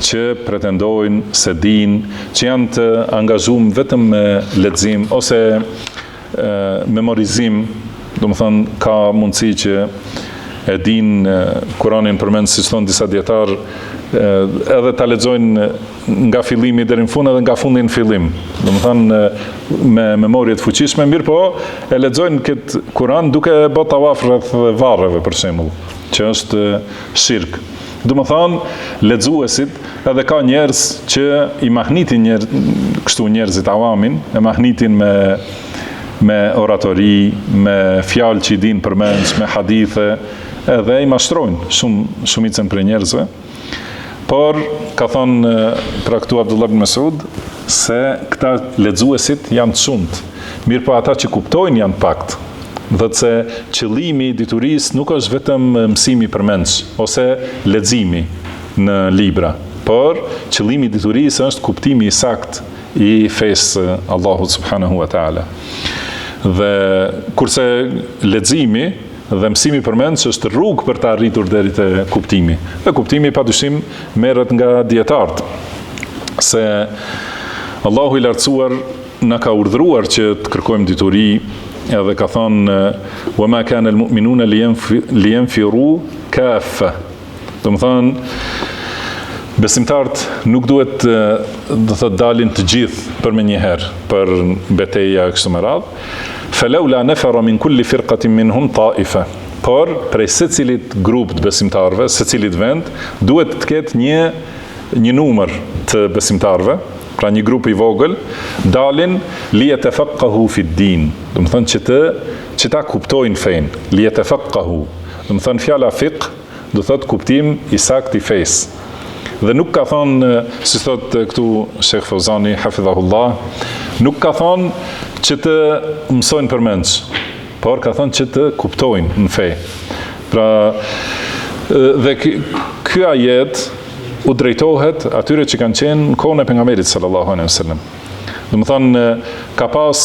S2: që pretendojnë se dinë, që janë të angazhuar vetëm me lexim ose memorizim, do të thonë ka mundësi që e dinë Kur'anin përmend, siç thon disa dietar, edhe ta lexojnë nga fillimi deri në fund edhe nga fundi në fillim. Do të thonë me memorie të fuqishme, mirë po e lexojnë këtë Kur'an duke bërë tawaf rreth varreve për shembull, që është shirk. Do të thonë lexuesit, edhe ka njerëz që i mahnitin kështu njerëzit awamin, e mahnitin me oratori, me fjalë që i dinë përmendsh, me hadithe, edhe i mashtrojnë shumicën për njerëzve. Por ka thonë pra këtu Abdullah ibn Mas'ud se këta lexuesit janë të shumt. Mirë po ata që kuptojnë janë pak. Dhe se qëllimi i diturisë nuk është vetëm mësimi përmendsh ose leximi në libra, por qëllimi i diturisë është kuptimi i saktë i fesë Allahut subhanahu wa taala. Dhe kurse leximi dhe mësimi përmend që është rrugë për të arritur deri te kuptimi. Dhe kuptimi padyshim merret nga dietarët, se Allahu i lartësuar na ka urdhëruar që të kërkojmë dituri, edhe ka thënë wa ma kana al-mu'minuna liyanfiru kaffa. Do të thonë besimtarët nuk duhet do të dalin të gjithë për me njëherë për betejë kështu me radhë. Falawla nafara min kulli firqatin minhum ta'ifa. Por prej secilit grup të besimtarëve, secilit vend duhet të ketë një numër të besimtarëve, pra një grup i vogël, dalin liyatafaqahu fi ddin. Do të thonë që ta kuptojnë fenë, liyatafaqahu. Do të thonë fjala fiqh do thotë kuptim i saktë i fesë. Dhe nuk ka thonë, si thot këtu Sheikh Fauzani hafidhahullah, nuk ka thonë që të mësojnë përmendsh, por ka thonë që të kuptojnë në fe. Pra, dhe ky ajet u drejtohet atyre që kanë qenë në kohën e pejgamberit sallallahu alaihi wasallam. Do të thonë ka pas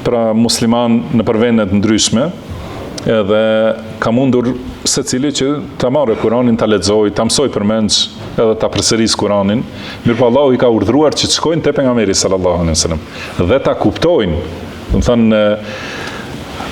S2: pra musliman në përvendet ndryshme, edhe ka mundur secili që ta marrë Kur'anin, ta lexojë, ta mësoj përmendsh, edhe ta përsërisë Kur'anin. Mirpo Allahu i ka urdhëruar që të shkojnë te pejgamberi sallallahu alaihi wasallam dhe ta kuptojnë. Do të thonë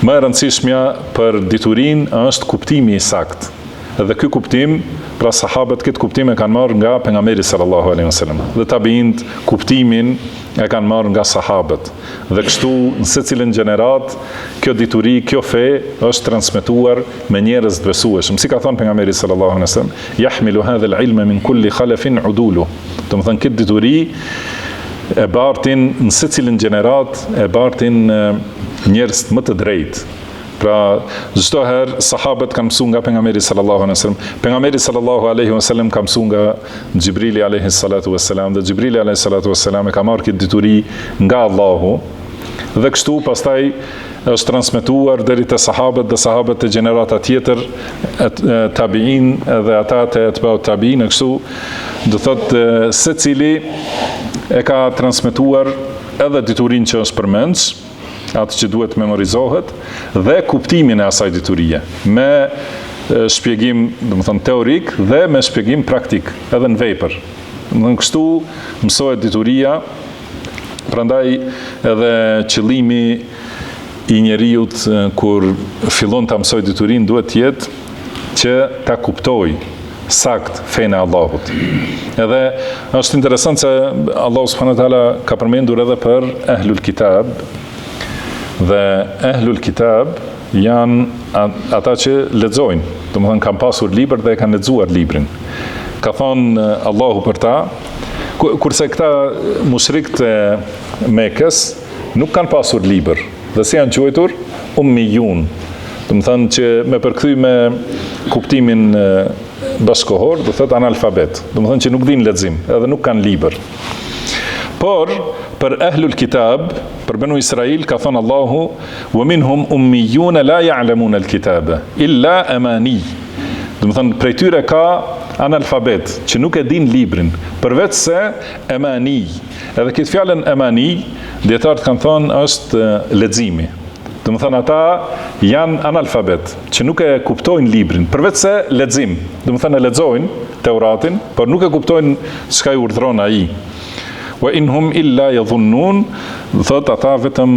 S2: më e rëndësishmja për diturinë është kuptimi i saktë. Edhe ky kuptim, pra sahabët këtë kuptim e kanë marrë nga pejgamberi sallallahu alaihi wasallam. Dhe tabiint kuptimin e kanë marrë nga sahabët. Dhe kështu në secilin gjenerat, kjo dituri, kjo fe është transmetuar me njerëz të besueshëm. Si ka thënë pejgamberi sallallahu alaihi wasallam, yahmilu hadha al-ilma min kulli khalafin udulu. Do të thonë këtë dituri e bartin në secilin gjenerat, e bartin njerëz më të drejtë. Pra, çdo herë sahabët kanë mësuar nga pejgamberi sallallahu alaihi wasallam. Pejgamberi sallallahu alaihi wasallam ka mësuar nga Xhibrili alaihi salatu wassalam, dhe Xhibrili alaihi salatu wassalam e ka marrë këtë dituri nga Allahu. Dhe kështu pastaj është transmetuar deri te sahabët dhe sahabët të gjenerata tjetër, tabiin dhe ata të etbau tabiin, kështu do thotë secili e ka transmetuar edhe diturinë që është përmendsh, atë që duhet memorizohet, dhe kuptimin e asaj diturie, me shpjegim, do të thonë teorik, dhe me shpjegim praktik, edhe në vepër. Në kështu mësohet dituria, prandaj edhe qëllimi i njeriut kur fillon ta mësoj diturin duhet të jetë që ta kuptoj sakt fenë e Allahut. Edhe është interesant se Allah subhanahu wa taala ka përmendur edhe për ehlul kitab. Dhe ehlul kitab janë ata që lexojnë, do të thonë kanë pasur libër dhe kanë lexuar librin. Ka thonë Allahu për ta, kurse këta mushrikët e Mekës nuk kanë pasur libër, dhe si janë quajtur ummiyun. Do të thonë që me përkthy me kuptimin bashkohor, do thotë analfabet. Do të thonë që nuk dinë lexim, edhe nuk kanë libër. Por për ehlul kitab, për Banu Israil, ka thonë Allahu, wa minhum ummiyun la ya'lamuna al-kitaba illa amani. Do të thonë prej tyre ka analfabet që nuk e din librin, përveç se amani. Edhe këtë fjalën amani, dietarët kanë thonë është leximi. Do të thonë ata janë analfabet që nuk e kuptojnë librin, përveç se lexim. Do të thonë e lexojnë Teuratin, por nuk e kuptojnë çka i urdhëron ai. Wa inhum illa yadhunnun, thot ata vetëm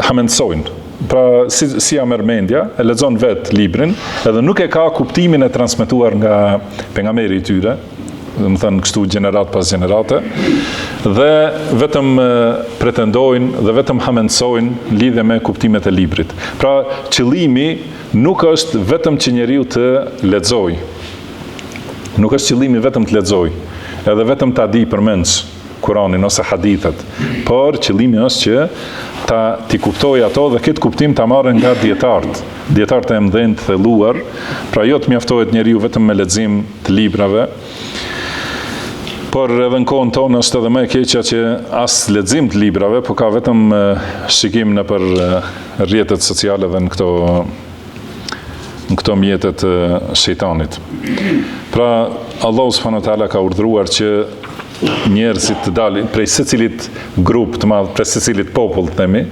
S2: hamendsojnë. Pra si ja merr mendja, e lexon vet librin, edhe nuk e ka kuptimin e transmetuar nga pejgamberi i tyre, do të thënë kështu gjenerat pas gjenerate, dhe vetëm pretendojnë dhe vetëm hamendsojnë lidhje me kuptimet e librit. Pra qëllimi nuk është vetëm që njeriu të lexojë. Nuk është qëllimi vetëm të lexojë, edhe vetëm ta di përmendsh Kur'anin ose hadithet, por qëllimi është që ti kuptoj ato dhe këtë kuptim ta marrën nga dietarët e mëdhenj të thelluar, pra jo të mjaftohet njeriu vetëm me lexim të librave, por edhe në kohën tonë është edhe më e keqja që as lexim të librave, por ka vetëm shikim nëpër rrjetet sociale dhe në këto mjetet e shejtanit. Pra Allahu subhanahu wa taala ka urdhëruar që njerëzit të dalin prej secilit grup të madh, prej secilit popull, themi,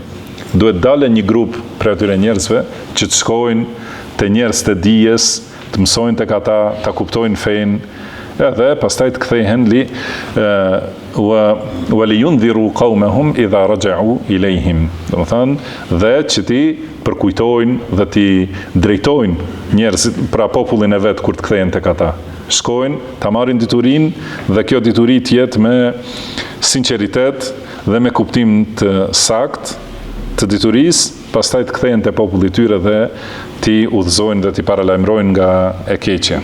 S2: duhet dalë një grup prej atyre njerëzve që të shkojnë te njerëz të dijes, të mësojnë tek ata, ta kuptojnë fenë, edhe pastaj të kthehen wa liyundhiru qaumahum idha raja'u ilayhim. Do të thonë dhe që ti përkujtojnë dhe ti drejtojnë njerëzit pra popullin e vet kur të kthehen tek ata. Shkojnë, ta marrin diturinë dhe kjo dituri të jetë me sinqeritet dhe me kuptim të saktë të diturisë, pastaj të kthehen te populli i tyre dhe ti udhëzojnë dhe ti paralajmërojnë nga e keqja.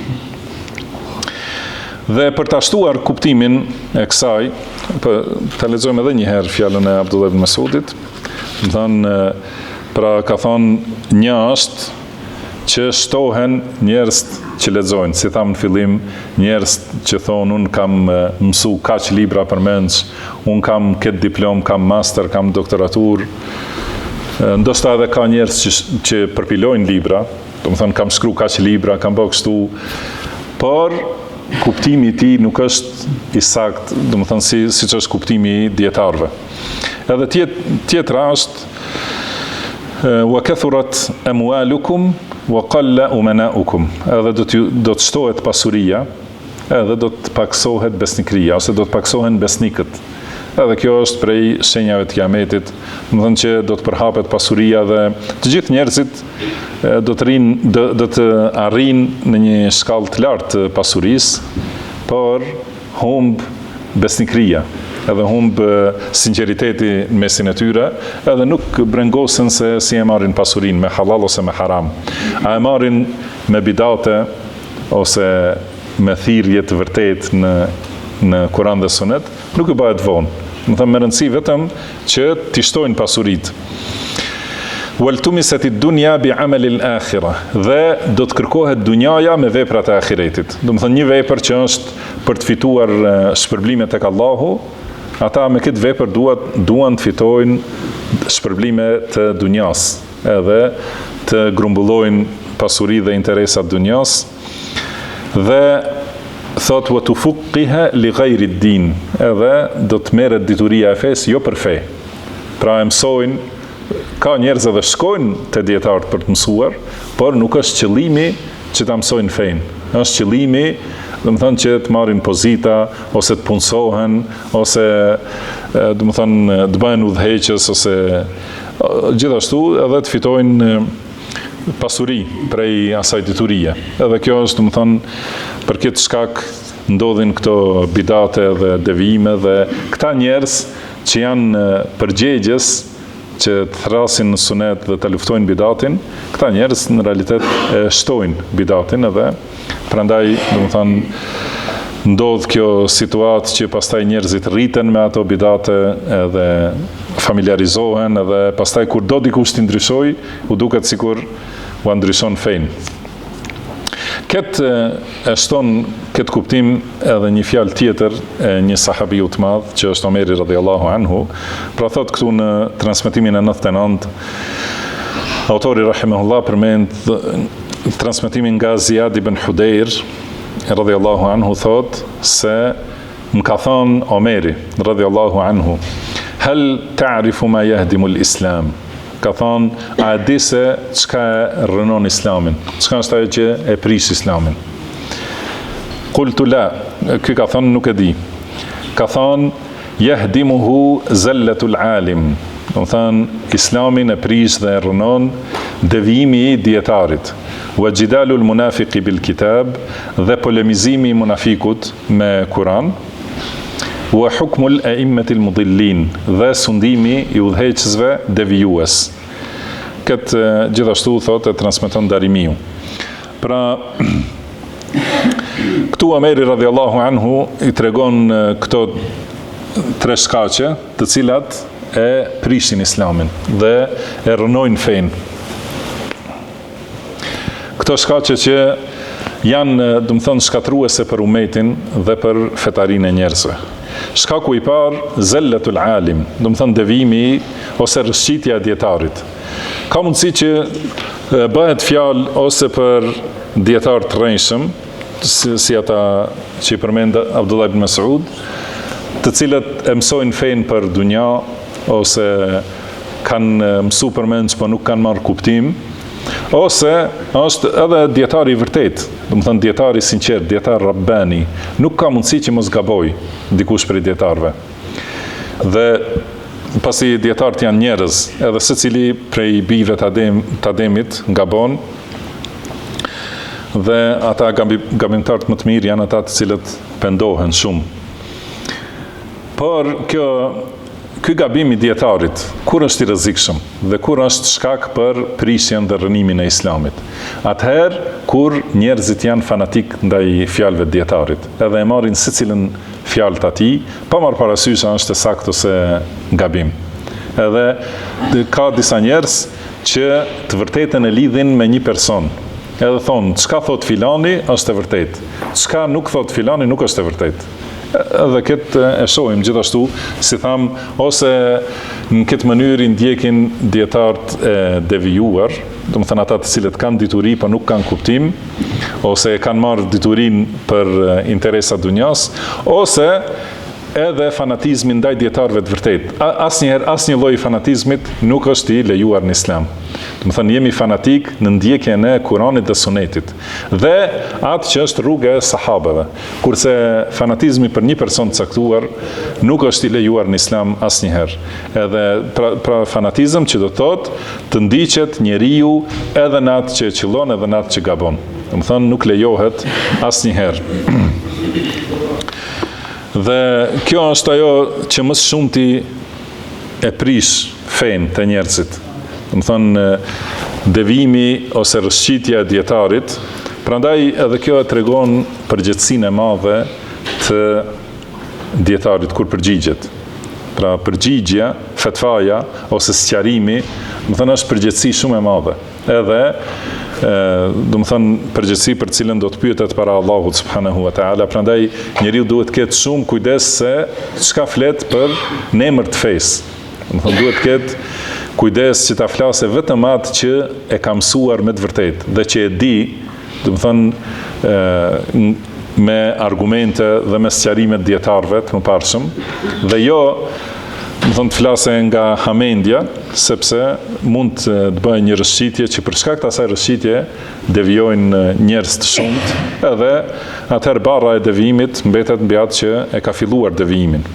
S2: Dhe për ta shtuar kuptimin e kësaj, ta lexojmë edhe një herë fjalën e Abdullah ibn Mas'udit. Do thonë, pra ka thonë një është që shtohen njerëz që lexojnë, si tham në fillim, njerëz që thonë unë kam mësu kaq libra përmendsh, unë kam këtë diplom, kam master, kam doktoratur. Ndoshta edhe ka njerëz që përpilojnë libra, do të thonë kam shkruar kaq libra, kam bërë kështu, por kuptimi i tij nuk është i saktë, do të thonë siç është kuptimi i dietarëve. Edhe tjetra është wa kathurat amwalukum wa qalla umanaukum. Edhe do të shtohet pasuria, edhe do të paksohet besnikëria, ose do të paksohen besnikët. Edhe kjo është prej shenjave të kiametit, do të thonë që do të përhapet pasuria dhe të gjithë njerëzit do të arrijnë në një shkallë të lartë të pasurisë, por humb besnikëria, edhe humb sinqeriteti në mesin e tyre, edhe nuk brengosen se si e marrin pasurinë, me halal ose me haram. A e marrin me bidate ose me thirrje të vërtet në Kur'an dhe Sunet, nuk i bëhet vonë. Më thëmë me rëndësi vetëm që t'i shtojnë pasurit. Waltumisat ad-dunya bi amalil akhirah, dhe do të kërkohet dunjaja me veprat e ahiretit. Do të thonë një vepër që është për të fituar shpërblime tek Allahu, ata me këtë vepër duan të fitojnë shpërblime të dunjas, edhe të grumbullojnë pasuri dhe interesat dunjas, dhe thot wa tufuqiha li ghayri ad-din, edhe do të merret dituria e fesë jo për fe. Pra e mësojnë, ka njerëz edhe shkojnë te dietarët për të mësuar, por nuk është qëllimi që ta mësojnë fenë. Është qëllimi, do të thonë që të marrin pozita ose të punësohen, ose do të thonë të bëhen udhëheqës, ose gjithashtu edhe të fitojnë pasuri prej asaj diturie. Edhe kjo është, do të thonë, për këtë shkak ndodhin këto bidate dhe devijime, dhe këta njerëz që janë përgjegjës që të thrasin në sunet dhe të luftojnë bidatin, këta njerëz në realitet e shtojnë bidatin, edhe prandaj, do të thonë, ndodh kjo situatë që pastaj njerëzit rriten me ato bidate edhe familiarizohen, edhe pastaj kur do dikush t'i ndryshoj, u duket sikur u ndryshon fenë. Këtë e shton këtë kuptim edhe një fjalë tjetër e një sahabiu të madh që është Omeri radhiyallahu anhu. Pra thot këtu në transmetimin e 99, autori rahimahullah përmend transmetimin nga Ziyad ibn Hudayr radhiyallahu anhu, thot se më ka thonë Omeri radhiyallahu anhu, hal ta'rifu ma yahdimu al-islam? Ka thonë, a di se çka e rënon islamin, çka është ajo që e prish islamin? Qultu la, ky ka thonë nuk e di. Ka thonë, yahdimuhu zallatul alim. Do të thonë, islamin e prish dhe e rënon devijimi i dietarit. Wa jidalul munafiqi bil kitab, dhe polemizimi i munafikut me Kur'an. Wa hukmul a'immatil mudillin, dhe sundimi i udhëheqësve devijues. Këtë gjithashtu thotë e transmeton Darimiu. Pra këtu Omeri radhiyallahu anhu i tregon këto tre shkaqe, të cilat e prishin islamin dhe e rënojnë fenë. Këto shkaqe që janë, do të thonë, shkatruese për umetin dhe për fetarinë e njerëzve. Shkaku i parë, zellatul alim, do të thonë devijimi ose rrëshqitja e dietarit. Ka mundësi që bëhet fjalë ose për dietar të rrejshëm, si ata që i përmend Abdullah ibn Mas'ud, të cilët e mësojnë fenë për dunja, ose kanë mësu përmend, po nuk kanë marrë kuptim, ose është edhe djetari i vërtet, do të thënë djetari sinqert, djetar rabbani, nuk ka mundësi që mos gaboj dikush prej djetarve. Dhe pasi djetarët janë njerëz, edhe secili prej bijve të Ademit gabon, dhe ata gabimtarët më të mirë janë ata të cilët pendohen shumë. Por ky gabim i djetarit, kur është i rrezikshëm dhe kur është shkak për prishjen dhe rënimin e Islamit? Atëherë kur njerëzit janë fanatik ndaj fjalëve të djetarit, edhe e marrin secilën fjalë të atij, pa marrë parasysh a është e saktë ose gabim. Edhe ka disa njerëz që të vërtetën e lidhin me një person. Edhe thonë, çka thot filani është e vërtetë. Çka nuk thot filani nuk është e vërtetë. Edhe këtë e shohim gjithashtu, si tham, ose në këtë mënyrë ndjekin dietarët e devijuar, do të thënë ata të cilët kanë dituri por nuk kanë kuptim, ose kanë marrë diturinë për interesa dunjas, ose edhe fanatizmi ndaj dietarëve të vërtetë. Asnjëherë asnjë lloj fanatizmit nuk është i lejuar në Islam. Do të thënë jemi fanatik në ndjekjen e Kuranit dhe Sunetit, dhe atë që është rruga e sahabeve, kurse fanatizmi për një person të caktuar nuk është i lejuar në Islam asnjëherë. Edhe pra fanatizëm që do të thotë të ndiqet njeriu edhe në atë që qëllon edhe në atë që gabon. Do të thënë nuk lejohet asnjëherë. Dhe kjo është ajo që më shumti e prish fenë të njerëzit. Do të thonë devijimi ose rrëshqitja e dietarit, prandaj edhe kjo e tregon përgjegjësinë e madhe të dietarit kur përgjigjet. Pra përgjigjja, fetvaja ose sqarimi, do të thonë është përgjegjësi shumë e madhe. Edhe do të thonë përgjegjësi për cilën do të pyetet para Allahut subhanahu wa taala. Prandaj njeriu duhet të ketë shumë kujdes se çka flet për në emër të fesë. Do të thonë duhet të ketë kujdes që ta flasë vetëm atë që e ka mësuar me të vërtetë dhe që e di, do të thonë me argumente dhe me sqarimet dietarëve të mëparshëm, dhe jo do të thonë të flasë nga hamendja, sepse mund të bëjë një rrëshqitje që për shkak të asaj rrëshqitje devijojnë njerëz të shumtë, edhe atëherë barra e devijimit mbetet mbi atë që e ka filluar devijimin.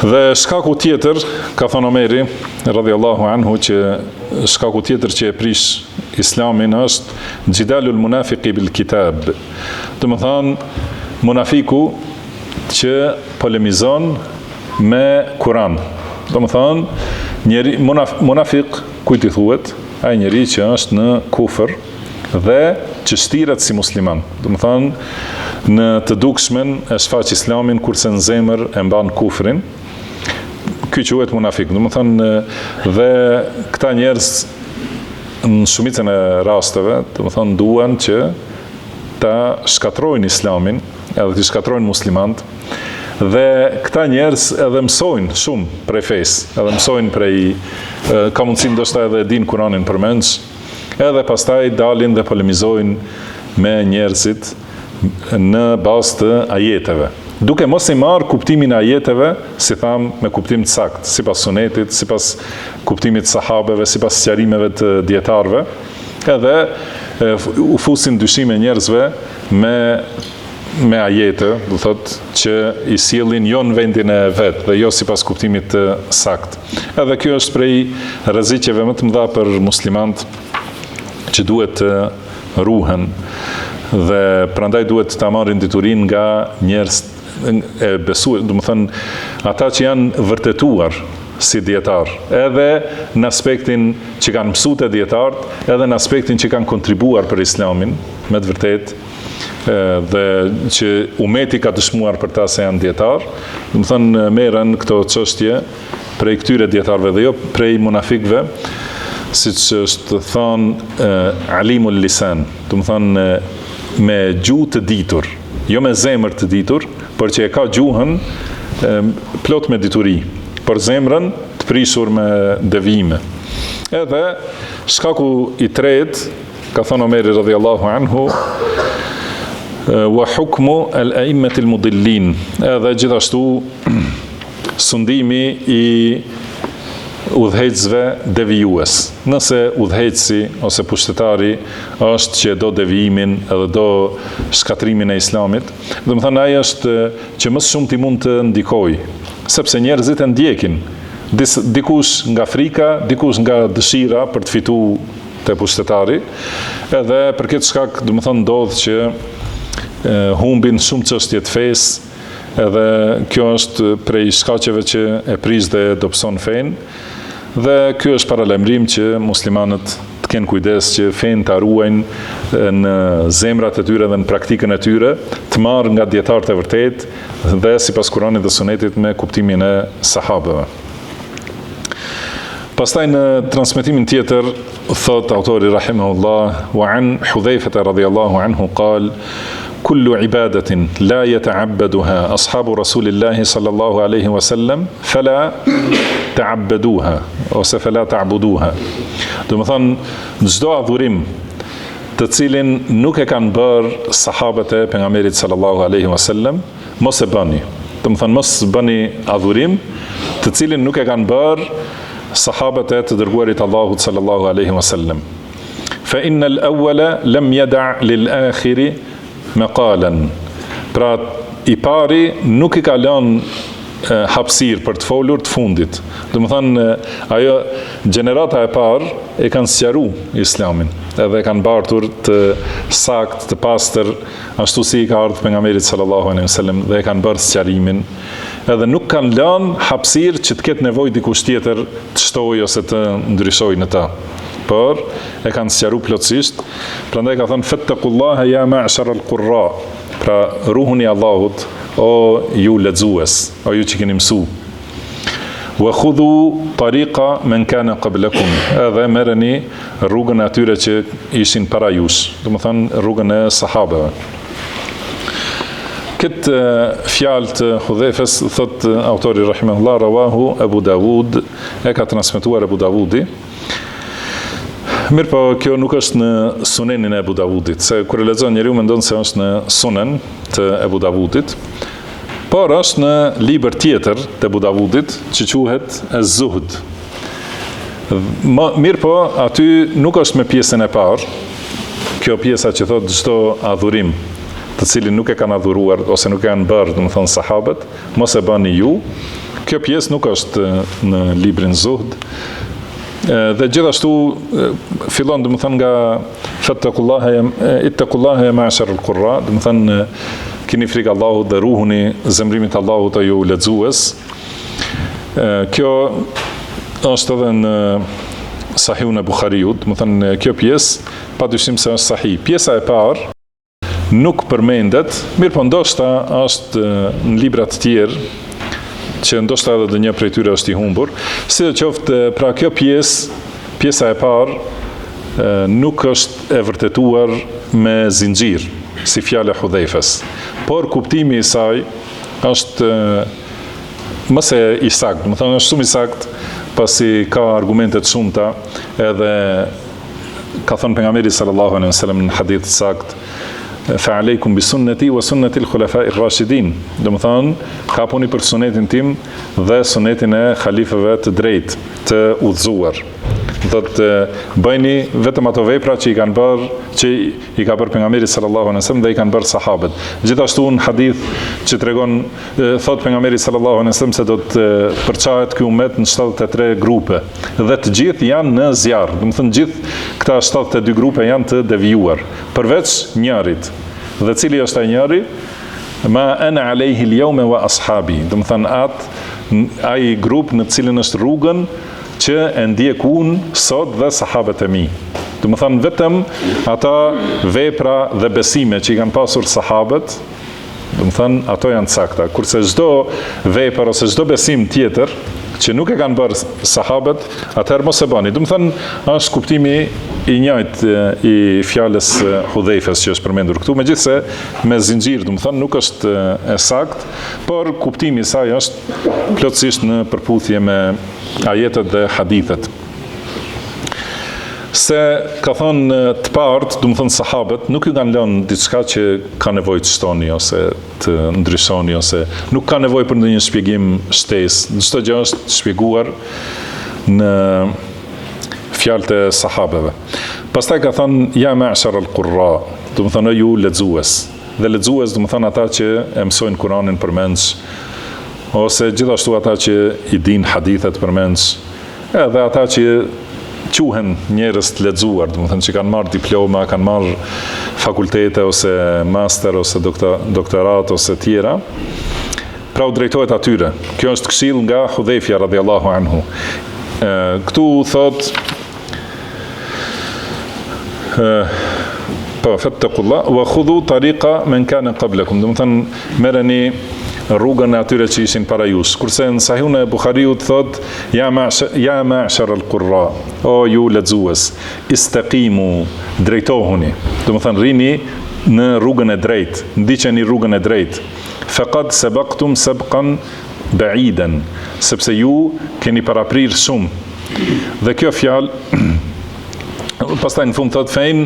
S2: Dhe shkaku tjetër, ka thënë Omeri radhiyallahu anhu, që shkaku tjetër që e prish Islamin është gjidalul munafiqi bil kitab. Do të thonë munafiku që polemizon me Kur'an. Do të thonë munafik kujt i thuhet? Ai njeri që është në kufër dhe që shtiret si musliman. Do të thonë në të dukshmen e shfaq Islamin kurse në zemër e mban kufrin. Ky quhet munafik. Do të thonë dhe këta njerëz në shumicën e rasteve, do të thonë duan që ta shkatrojnë Islamin, edhe të shkatrojnë muslimanët. Dhe këta njerëz edhe mësojnë shumë prej fesë, edhe mësojnë prej, ka mundësi ndoshta edhe din Kur'anin përmendsh, edhe pastaj dalin dhe polemizojnë me njerëzit në bazë të ajeteve. Duke mos i marrë kuptimin e ajeteve, si tham, me kuptim të saktë, sipas sunetit, sipas kuptimit të sahabeve, sipas sqarimeve të dietarëve, edhe u fusin dyshime njerëzve me ajete, do thotë që i sjellin jo në vendin e vet dhe jo sipas kuptimit të saktë. Edhe kjo është prej rreziqeve më të mëdha për muslimanët që duhet të ruhen, dhe prandaj duhet ta marrin diturinë nga njerëz e besuar, do të thonë ata që janë vërtetuar si dietar, edhe në aspektin që kanë mësuar te dietarët, edhe në aspektin që kanë kontribuar për Islamin me të vërtetë, dhe që umeti ka dëshmuar për ta se janë dietar. Do të thonë merren këto çështje prej këtyre dietarëve dhe jo prej munafikëve, siç është thënë alimul lisan, do të thonë me gjuhë të ditur, jo me zemër të ditur, por që e ka gjuhën plot me dituri, por zemrën të prishur me devijime. Edhe shkaku i tretë, ka thënë Omeri radhiyallahu anhu, wa hukmu al-a'immat al-mudillin, edhe gjithashtu sundimi i udhëheqësve devijues. Nëse udhëheqësi ose pushtetari është që do devijimin edhe do shkatrimin e islamit, dhe më thënë aja është që mësë shumë ti mund të ndikoj, sepse njerëzit e ndjekin, dikush nga frika, dikush nga dëshira për të fitu të pushtetari, edhe për këtë shkak, dhe më thënë ndodhë që humbin shumë çështje të fesë, edhe kjo është prej shkaqeve që e prish dhe dobëson fenë, dhe kjo është paralajmërim që muslimanët të kenë kujdes që fenë të ruajnë në zemrat e tyre dhe në praktikën e tyre, të marrë nga dietarët e vërtet dhe sipas Kuranit dhe Sunetit me kuptimin e sahabëve. Pastaj në transmetimin tjetër thot autori rahimahullah wa an Hudhaifah radhiyallahu anhu qal kullu ibadatin la yata'abbaduha ashabu rasulillahi sallallahu alaihi wasallam fala ta'abbaduha ose fala ta'buduha. Do të thonë çdo adhurim të cilin nuk e kanë bërë sahabët e pejgamberit sallallahu alaihi wasallam, mos e bëni. Do të thonë mos bëni adhurim të cilin nuk e kanë bërë sahabët e të dërguarit Allahut sallallahu alaihi wasallam. Fa innal awwala lam yada' lil akhiri maqalan. Pra i pari nuk i ka lënë hapësirë për të folur të fundit. Do të thonë ajo gjenerata e parë e kanë sqaru islamin, edhe e kanë bartur të sakt, të pastër, ashtu si i ka ardhur pejgamberi sallallahu alaihi wasallam dhe e kanë bërë sqarimin, edhe nuk kanë lënë hapësirë që të ketë nevojë dikush tjetër të shtojë ose të ndryshojë në ta. Por e kanë sqaruar plotësisht. Prandaj ka thënë fattaqullaha ya ma'shar al-qurra. Pra ruhuni Allahut, o ju lexues, o ju që keni mësu. Wa khudhu tariqa man kana qablakum. Edhe merreni rrugën e atyre që ishin para jush, do të thonë rrugën e sahabëve. Këtë fjalë të Hudhaifës, thot autori rahimahullah, rawahu Abu Dawud, e ka transmetuar Abu Dawudi. Mirë po, kjo nuk është në sunenin e Abu Dawudit, se kur e lexon njeriu mendon se është në sunen të Abu Dawudit, por është në libër tjetër të Abu Dawudit që quhet Az-Zuhd. Mirë po, aty nuk është me pjesën e parë, kjo pjesa që thot çdo adhurim të cilin nuk e kanë adhuruar ose nuk e kanë bërë, do të thonë sahabët, mos e bëni ju. Kjo pjesë nuk është në librin Zuhd. Dhe gjithashtu fillon do të thonë nga ittaqullaha ya ma'shar al-qurra, do të thonë keni frikë Allahut dhe ruhuni zemrimit Allahut, o ju lexues. Kjo është edhe në Sahihun e Buhariut, do të thonë kjo pjesë padyshim se është sahih. Pjesa e parë nuk përmendet, mirë po ndoshta është në libra të tjerë që ndoshta edhe dhe një prej tyre është i humbur. Sidoqoftë, pra kjo pjesa e parë nuk është e vërtetuar me zinxhir, si fjala e Hudhaifës, por kuptimi i saj është më se i saktë, do të thonë është shumë i saktë, pasi ka argumente të shumta, edhe ka thënë pejgamberi sallallahu alaihi wasallam në hadith të saktë, fa alejkum bi sunnati wa sunnati al-khulafa'i ar-rashidin. Do të thonë, ka puni për sunetin tim dhe sunetin e halifëve të drejtë, të udhëzuar. Do të bëjni vetëm ato vepra që i kanë bërë, që i ka bërë pejgamberi sallallahu alaihi wasallam dhe i kanë bërë sahabët. Gjithashtu në hadith që tregon, thot pejgamberi sallallahu alaihi wasallam se do të përçahet ky ummet në 73 grupe dhe të gjithë janë në zjarr. Do të thonë gjithë këta 72 grupe janë të devijuar, përveç njërit. Dhe cili është ai njëri? Ma ana alayhi al-yawma wa ashabi. Do të thonë ai grup në cilin është rrugën që e ndjek unë sot dhe sahabët e mi. Do të thonë vetëm ata vepra dhe besime që i kanë pasur sahabët, do të thonë ato janë sakta. Kurse çdo vepër ose çdo besim tjetër që nuk e kanë bërë sahabët, atëherë mos e bëni. Do të thonë është kuptimi i njëjtë i fjalës Hudhaifës që është përmendur këtu, megjithse me zinxhir, do të thonë nuk është e saktë, por kuptimi i saj është plotësisht në përputhje me ajetet dhe hadithet. Se ka thonë të partë, du më thënë sahabët, nuk ju kanë lënë diçka që ka nevojë të shtoni ose të ndryshoni, ose nuk ka nevojë për ndonjë shpjegim shtesë. Çdo gjë është shpjeguar në fjalët e sahabeve. Pastaj ka thonë ja ma'shar al-qurra, du më thënë ju lexues. Dhe lexues du më thënë ata që e mësojnë Kur'anin përmendsh, ose gjithashtu ata që i dinë hadithet përmendsh, edhe ata që quhen njerëz të lexuar, do të thënë që kanë marrë diploma, kanë marrë fakultete ose master ose doktorat ose tjera. Pra u drejtohet atyre. Kjo është këshill nga Hudhaifja radhiyallahu anhu. Këtu thot fattaqullah wa khudhu tariqa man kana qablakum. Do të thënë merreni rrugën e atyre që ishin para jush. Kurse në Sahihun e Buhariut thot ja ma'shar al-qurra, o ju lexues, istaqimu, drejtohuni. Do të thënë rini në rrugën e drejtë, ndiqeni rrugën e drejtë. Faqad sabaqtum sabqan ba'idan, sepse ju keni paraprir shumë. Dhe kjo fjalë pastaj në fund thot fein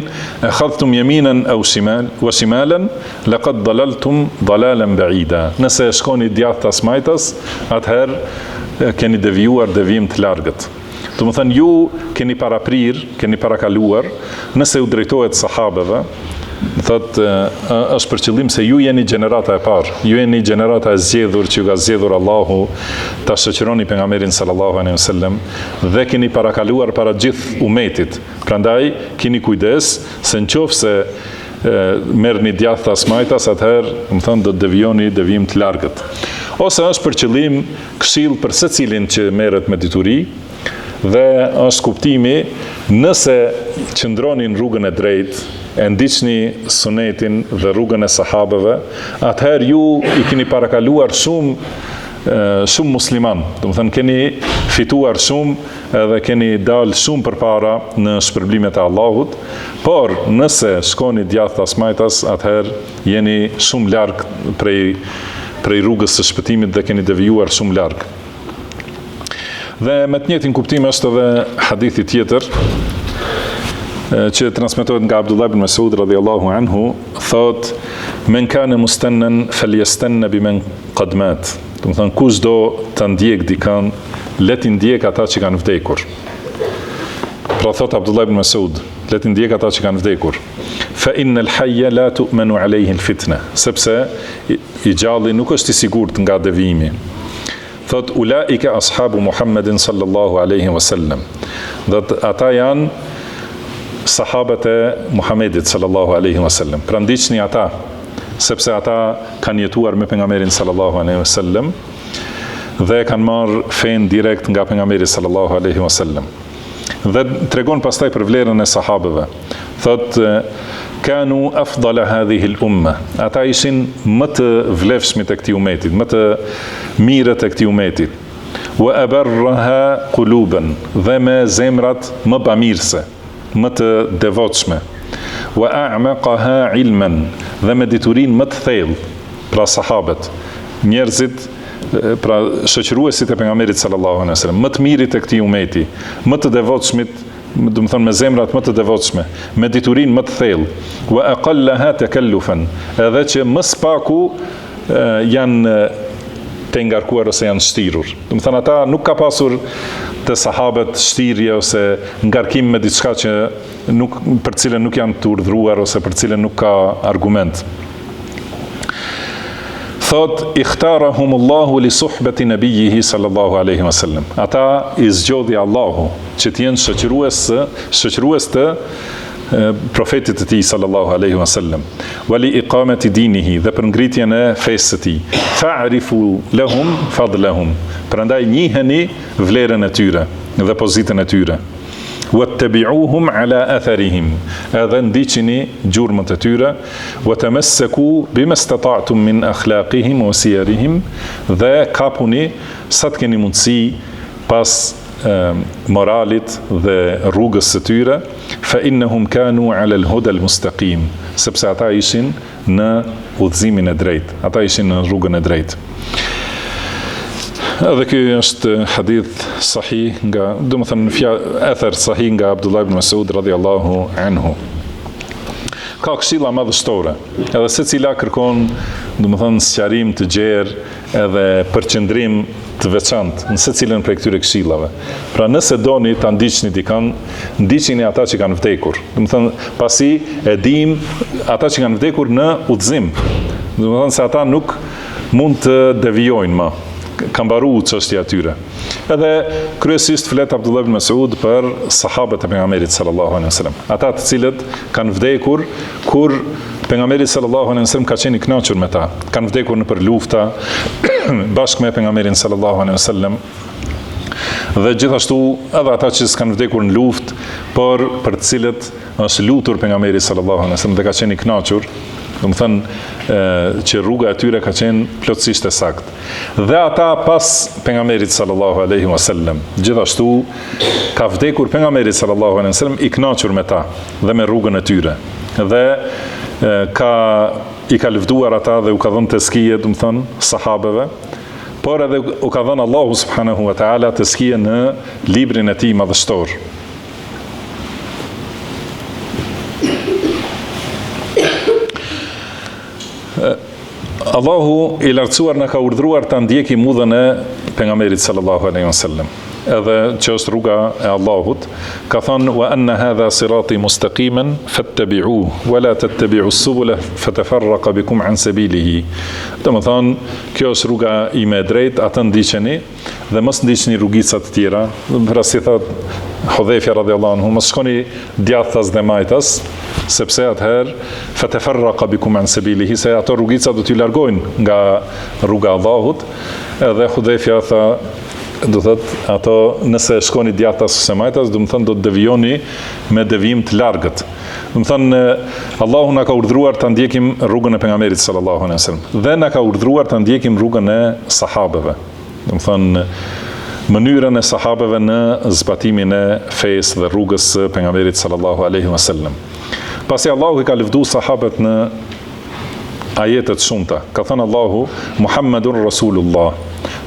S2: akhadhtum yaminan aw shimalan laqad dalaltum dalalan ba'ida. Nëse shkoni djathtë as majtas, atëherë keni devijuar devijim të largët. Do të thënë ju keni paraprir, keni parakaluar, nëse u drejtohet sahabeve, thot është për qëllim se ju jeni gjenerata e parë, ju jeni gjenerata e zgjedhur që ju ka zgjedhur Allahu ta shoqëroni pejgamberin sallallahu alaihi wasallam dhe keni parakaluar para gjithë umetit. Prandaj keni kujdes se nëse merrni djathtë as majtas, atëherë, më thënë, do të devijoni devijim të largët. Ose është për qëllim këshill për secilin që merret me dituri, dhe është kuptimi nëse qëndroni në rrugën e drejtë, e ndiqni sunetin dhe rrugën e sahabeve, atëherë ju i keni parakaluar shumë musliman. Do të thënë keni fituar shumë edhe keni dalë shumë përpara në shpërblimet e Allahut, por nëse shkoni djathtë as majtas, atëherë jeni shumë larg prej rrugës së shpëtimit dhe keni devijuar shumë larg. Dhe me të njëjtin kuptim është edhe hadithi tjetër që transmetohet nga Abdullah ibn Mas'ud radhiyallahu anhu, thot men kana mustannan falyastanna biman qad mat. Do të thënë kush do të ndjek dikën, le të ndjek ata që kanë vdekur. Pra thot Abdullah ibn Mas'ud, le të ndjek ata që kanë vdekur. Fa innal hayya la tu'manu alayhi al-fitna, sepse i gjalli nuk është i sigurt nga devijimi. Thot ulaika ashabu Muhammedin sallallahu alaihi wasallam. Do ata janë sahabët e Muhammedit sallallahu alaihi wasallam. Pra ndiqni ata, sepse ata kanë jetuar me pejgamberin sallallahu alaihi wasallam dhe kanë marrë fen direkt nga pejgamberi sallallahu alaihi wasallam. Dhe tregon pastaj për vlerën e sahabëve. Thot kanu afdala hadhihi al-umma. Ata ishin më të vlefshmit e këtij umetit, më të mirët e këtij umetit. Wa abarraha quluban, dhe me zemrat më bamirëse, më të devotshme. Wa a'maqaha ilman, dhe me diturin më të thellë. Pra sahabët, njerëzit, pra shoqëruesit e pejgamberit sallallahu alaihi wasallam, më të mirit e këtij umeti, më të devotshmit, do të thonë me zemrat më të devotshme, me diturin më të thellë. Wa aqallaha takallufan, edhe që më spaku janë të ngarkuar ose janë shtirur. Do të thonë ata nuk ka pasur të sahabët shtirje ose ngarkim me diçka që për cilën nuk janë të urdhëruar ose për cilën nuk ka argument. Thot ikhtarahumullahu li suhbati nabiyhi sallallahu alaihi wasallam. Ata i zgjodhi Allahu që të jenë shoqërues të profetit të tij sallallahu alaihi wasallam, wali iqamati dinihi, dhe për ngritjen e fesë së tij. Fa'rifu lahum fadlahum. Prandaj njiheni vlerën e tyre dhe pozitën e tyre. Wattabi'uhum ala atharihim, edhe ndiqini gjurmët e tyre. Watamassaku bima istata'tum min akhlaqihim wa siyarihim, dhe kapuni sa të keni mundësi pas moralit dhe rrugës së tyre. Fa innahum kanu ala al-huda al-mustaqim, sepse ata ishin në udhëzimin e drejtë, ata ishin në rrugën e drejtë. Edhe ky është hadith sahih nga, ether sahih nga Abdullah ibn Mas'ud radhiyallahu anhu. Ka këshilla madhështore, edhe secila kërkon, sqarim të gjerë edhe përqendrim të veçantë në secilën prej këtyre këshillave. Pra nëse doni ta ndiqni dikën, ndiqini ata që kanë vdekur. Pasi e dim ata që kanë vdekur në udhëzim. Se ata nuk mund të devijojnë më. Ka mbaruar çështja atyre. Edhe kryesisht flet Abdullah ibn Mas'ud për sahabët e pejgamberit sallallahu alaihi wasallam. Ata të cilët kanë vdekur kur pejgamberi sallallahu alaihi wasallam ka qenë i kënaqur me ta. Kanë vdekur nëpër lufta bashkë me pejgamberin sallallahu alaihi wasallam. Dhe gjithashtu edhe ata që s'kan vdekur në luftë, por për të cilët është lutur pejgamberi sallallahu alaihi wasallam dhe ka qenë i kënaqur. Që rruga e tyre ka qenë plotësisht e saktë. Dhe ata pas pejgamberit sallallahu alaihi wasallam, gjithashtu ka vdekur pejgamberi sallallahu alaihi wasallam i kënaqur me ta dhe me rrugën e tyre. Dhe i ka lëvduar ata dhe u ka dhënë teskije, sahabeve, por edhe u ka dhënë Allahu subhanahu wa taala teskije në librin e tij madhështor. Allahu i lartësuar na ka urdhëruar ta ndjekim udhën e pejgamberit sallallahu alaihi wasallam. Edhe që është rruga e Allahut, ka thënë wa anna hadha sirati mustaqiman fattabi'uhu wa la tattabi'us subula fatafarraqa bikum an sabilihi. Domethënë, kjo është rruga ime e drejtë, atë ndiqeni dhe mos ndiqni rrugica të tjera. Pra si thot Hudhaifja radhiyallahu anhu, mos shkoni djathtas dhe majtas, sepse atëherë fatafarraqa bikum an sabilihi, se ato rrugica do t'ju largojnë nga rruga e Allahut. Edhe Hudhaifja tha, do thot ato nëse shkoni djathtas ose majtas, do të devijoni me devijim të largët. Do të thonë Allahu na ka urdhëruar ta ndjekim rrugën e pejgamberit sallallahu alaihi wasallam dhe na ka urdhëruar ta ndjekim rrugën e sahabeve. Do të thonë mënyrën e sahabeve në zbatimin e fesë dhe rrugës së pejgamberit sallallahu alaihi wasallam. Pasi Allahu i ka lëvduar sahabët në ajete të shumta. Ka thënë Allahu Muhammedun Rasulullah.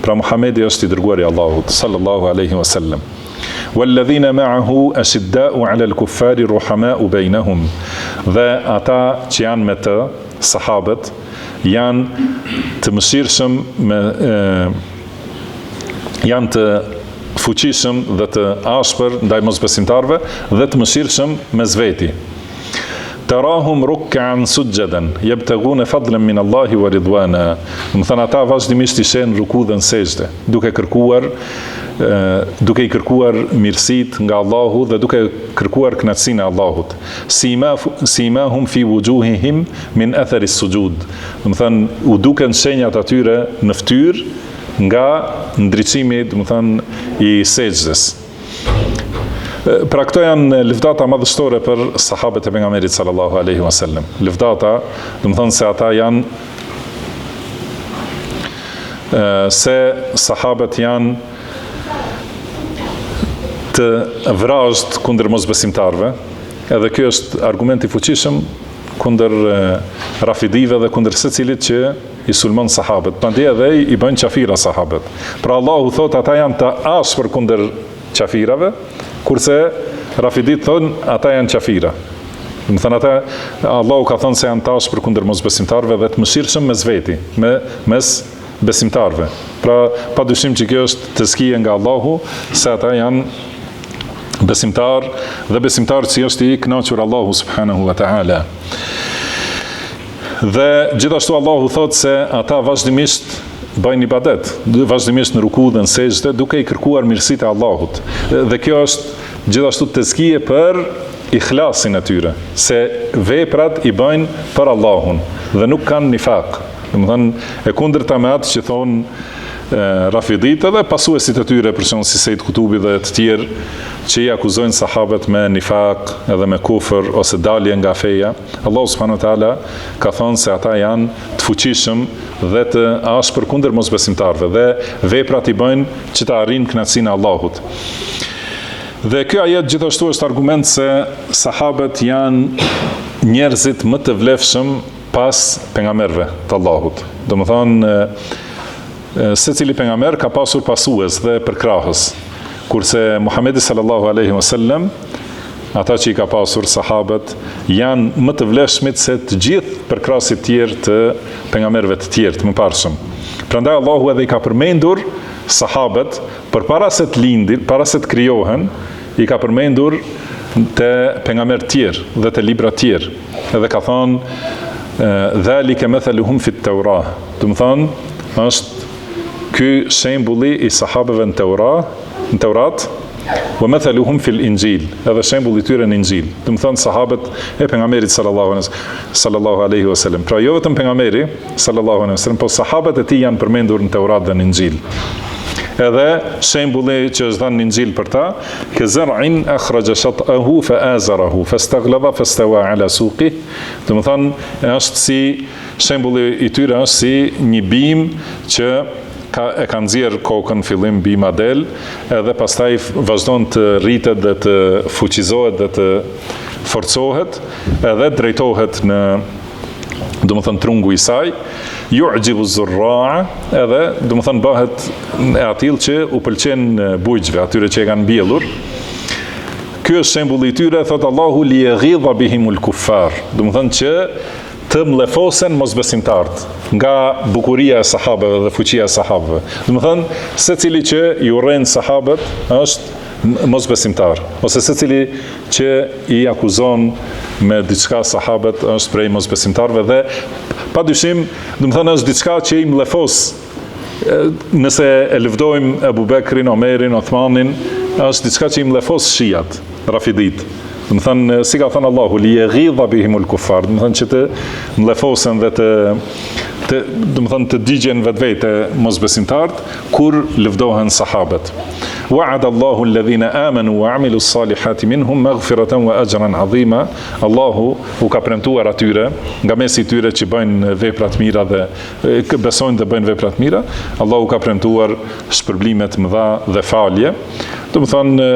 S2: Pra Muhamedi është i dërguari i Allahut sallallahu alaihi wasallam. Walladhina ma'ahu ashidda'u 'ala al-kuffari ruhama'u bainahum. Dhe ata që janë me të, sahabët, janë të mëshirshëm janë të fuqishëm dhe të ashpër ndaj mosbesimtarëve dhe të mëshirshëm mes veti. Tarahum ruk'an sujjadan yabtaghuna fadlan min Allahi wa ridwana. Do thënë ata vazhdimisht ishin ruku dhe në sejdë, duke i kërkuar mirësitë nga Allahu dhe duke kërkuar kënaqësinë e Allahut. Simahum fi wujuhihim min athari sujud. Do thënë u duken shenjat atyre në fytyrë nga ndriçimi, do thënë, i sejdës. Pra këto janë lëvdata madhështore për sahabët e pejgamberit sallallahu alaihi wasallam. Lëvdata, do të thonë se ata janë se sahabët janë të vrazhd kundër mosbesimtarëve, edhe ky është argument i fuqishëm kundër rafidive dhe kundër secilit që i sulmon sahabët. Pandej edhe i bëjnë qafira sahabët. Pra Allahu thot ata janë të ashpër kundër qafirave, kurse rafidit thonë ata janë qafira. Do thënë ata, Allahu ka thënë se janë të ashpër kundër mosbesimtarëve dhe të mëshirshëm mes veti, mes besimtarëve. Pra padyshim që kjo është teskije nga Allahu se ata janë besimtar dhe besimtar që është i kënaqur Allahu subhanahu wa ta'ala. Dhe gjithashtu Allahu thot se ata vazhdimisht bëjnë ibadet, vazhdimisht në ruku dhe në sejdë, duke i kërkuar mirësitë e Allahut. Dhe kjo është gjithashtu tezkije për ikhlasin e tyre, se veprat i bëjnë për Allahun dhe nuk kanë nifak. Domethënë e kundërta me atë që thonë rafidit dhe pasuesit e tyre, për shembull si Sejid Kutubi dhe të tjerë, që i akuzojnë sahabët me nifak edhe me kufër ose dalje nga feja. Allahu subhanahu wa taala ka thënë se ata janë të fuqishëm dhe të ashpër kundër mosbesimtarëve dhe veprat i bëjnë që të arrijnë kënaqësinë e Allahut. Dhe kjo ajet gjithashtu është argument se sahabët janë njerëzit më të vlefshëm pas pejgamberëve të Allahut. Domethënë secili pejgamber ka pasur pasues dhe përkrahës, kurse Muhamedi sallallahu alaihi wasallam, ata që i ka pasur sahabët, janë më të vlefshmit se të gjithë përkrasit tjerë të pejgamberëve të tjerë të mëparshëm. Prandaj Allahu edhe i ka përmendur sahabët përpara se të lindin, para se të krijohen, i ka përmendur të pejgamberë tjerë dhe të libra tjerë. Edhe ka thonë dhalika mathaluhum fit Tawrah. Do të thonë, është ky shembulli i sahabëve në Teurat, wa mathaluhum fil Injil, edhe shembulli i tyre në Injil. Do të thonë sahabët e pejgamberit sallallahu alaihi wasallam. Pra jo vetëm pejgamberi sallallahu alaihi wasallam, po sahabët e tij janë përmendur në Teurat dhe në Injil. Edhe shembulli që është dhënë në Injil për ta, ka zar'in akhraja shat'ahu fa azarahu fastaghlaba fastawa ala suqi. Do të thonë është si shembulli i tyre është si një bim që e ka nxjerr kokën fillim bima del, edhe pastaj vazhdon të rritet dhe të fuqizohet dhe të forcohet, edhe drejtohet në, do të thënë, trungu i saj, yu'jibu zurra'a, edhe do të thënë bëhet e atill që u pëlqen bujqve, atyre që e kanë mbjellur. Ky është shembulli i tyre, thot Allahu li yaghidha bihimul kuffar, do të thënë që të mlefosen mosbesimtarët nga bukuria e sahabëve dhe fuqia e sahabëve. Do të thënë, secili që i urren sahabët është mosbesimtar, ose secili që i akuzon me diçka sahabët është prej mosbesimtarëve dhe padyshim, do të thënë, është diçka që i mlefos. Nëse e lëvdojmë Ebu Bekrin, Omerin, Othmanin, është diçka që i mlefos shijat, rafidit. Do të thënë, si ka thënë Allahu, li yaghidha bihimul kuffar, do të thënë që të mlefosen dhe do të thënë të digjen vetvete mosbesimtarët kur lëvdohen sahabët. Wa'ada Allahu alladhina amanu wa 'amilu s-salihati minhum maghfiratan wa ajran 'azima. Allahu u ka premtuar atyre, nga mesi tyre që bëjnë vepra të mira dhe besojnë dhe bëjnë vepra të mira, Allahu ka premtuar shpërblime të mëdha dhe falje. Do të thënë,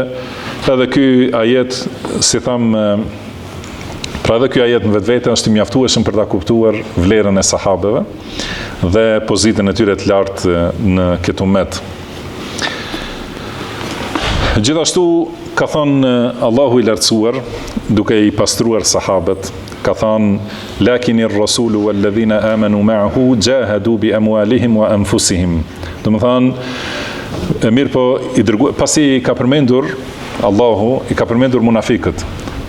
S2: edhe ky ajet, si tham, pra edhe ky ajet në vetvete është i mjaftueshëm për ta kuptuar vlerën e sahabëve dhe pozitën e tyre të lartë në këtë ummet. Gjithashtu ka thënë Allahu i lartësuar, duke i pastruar sahabët, ka thënë lakinir rasulu walladhina amanu ma'ahu jahadu bi amwalihim wa anfusihim. Do të thënë, mirë po pasi i ka përmendur Allahu, i ka përmendur munafikët,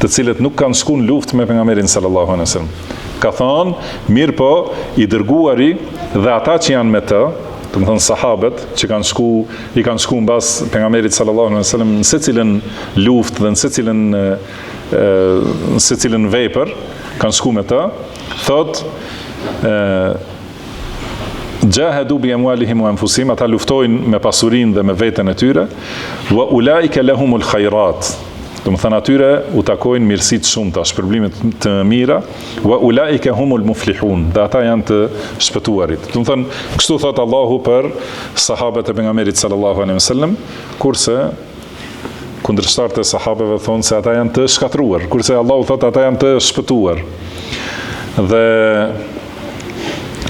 S2: të cilët nuk kanë shku në luftë me pejgamberin sallallahu alaihi wasallam. Ka thënë, mirë po i dërguari dhe ata që janë me të, do të thënë sahabët që i kanë shku mbas pejgamberit sallallahu alaihi wasallam në secilën luftë dhe në secilën vepër, kanë shku me të, thotë jahadu bi amwalihim wa anfusihim, ata luftojnë me pasurinë dhe me veten e tyre, wa ulaika lahumul khairat. Do të thënë atyre u takojnë mirësitë shumta, shpërblimet të mira, wa ulaika humul muflihun, dhe ata janë të shpëtuarit. Do të thënë, kështu thot Allahu për sahabët e pejgamberit sallallahu alaihi wasallam, kurse kundërshtarët e sahabëve thonë se ata janë të shkatruar, kurse Allahu thot ata janë të shpëtuar. Dhe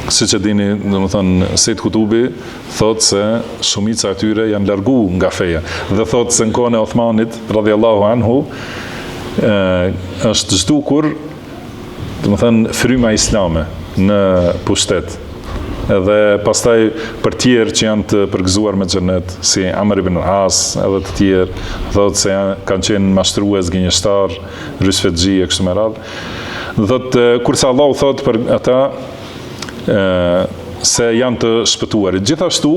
S2: siç e dini, domethënë Sejd Kutubi thotë se shumica e tyre janë largu nga feja dhe thotë se në kohën e Othmanit radhiyallahu anhu është zhdukur, domethënë fryma islame në pushtet. Edhe pastaj për tjerë që janë të përgëzuar me xhenet, si Amr ibn As, edhe të tjerë, thotë se kanë qenë mashtrues, gënjeshtar, rysfexhi e kështu me radhë. Thotë kurse Allahu thotë për ata se janë të shpëtuarit. Gjithashtu,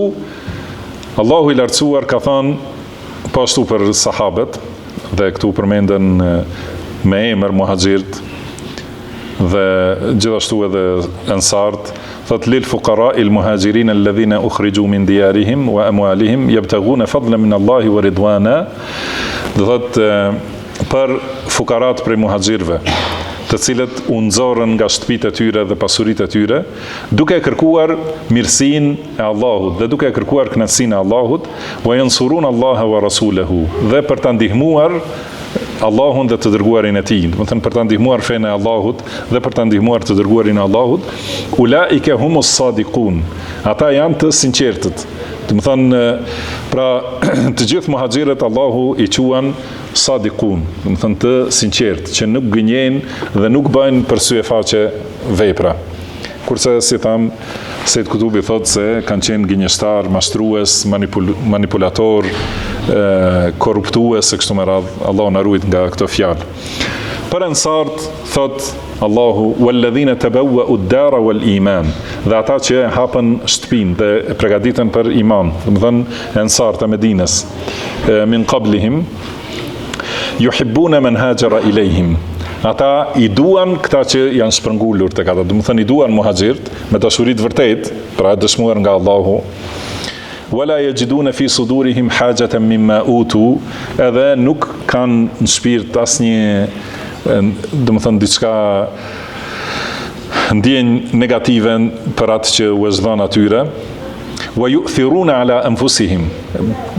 S2: Allahu i lartësuar ka thënë, po ashtu për sahabët, dhe këtu përmenden me emër muhaxhirët, dhe gjithashtu edhe ansart, thot lil fuqara il muhajirin alladhina ukhriju min diyarihim wa amwalihim yabtaghuna fadlan min Allahi wa ridwana. Do thot për fukarat prej muhaxhirëve, të cilët u nxorën nga shtëpitë e tyre dhe pasuritë e tyre, duke kërkuar mirësinë e Allahut dhe duke kërkuar kënaqësinë e Allahut, wa yansuruna Allaha wa rasulahu, dhe për ta ndihmuar Allahun dhe të dërguarin e tij, do të thënë për ta ndihmuar fenë e Allahut dhe për ta ndihmuar të dërguarin e Allahut, ulaika humus sadiqun. Ata janë të sinqertët. Do të thënë pra të gjithë muhaxhirët Allahu i quan sadiqun, do të thënë të sinqertë, që nuk gënjejnë dhe nuk bëjnë për syefaqe vepra. Kurse si tham, Sejt Kutubi thotë se kanë qenë gënjeshtar, mashtrues, manipulator, korruptues e kështu me radhë. Allahu na ruajt nga këto fjalë. Për ansart thot Allahu walladhina tabawwa'u ad-dara wal iman, dhe ata që hapën shtëpinë dhe e përgatiten për iman, do të thënë ansart e Medinës, min qablihim yuhibbuna man hajara ilayhim. Ata i duan këta që janë shpërngulur tek ata, do të thënë i duan muhaxhirët me dashuri të vërtetë, pra dëshmuar nga Allahu. Wala yajiduna fi sudurihim hajatan mimma utu, edhe nuk kanë në shpirt asnjë, do të thënë diçka ndjenjë negative për atë që u është dhënë atyre. Wa yu'thiruna ala anfusihim,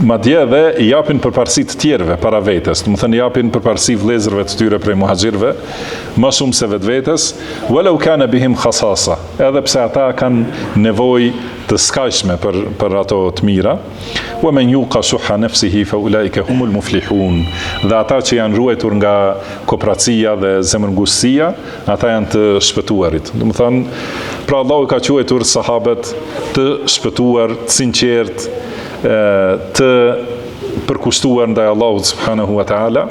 S2: madje dhe i japin përparësi të tjerëve para vetes, do të thënë i japin përparësi vëllezërve të tyre prej muhaxhirëve më shumë se vetvetes, walau kana bihim khasasa, edhe pse ata kanë nevojë të skajshme për ato të mira. Wa man yuqa shuha nafsihi fa ulaika humul muflihun, dhe ata që janë ruajtur nga kooperacia dhe zemërngushtësia, ata janë të shpëtuarit. Do të thënë, pra Allahu ka quajtur sahabët të shpëtuar, të sinqert, të përkushtuar ndaj Allahut subhanahu wa taala,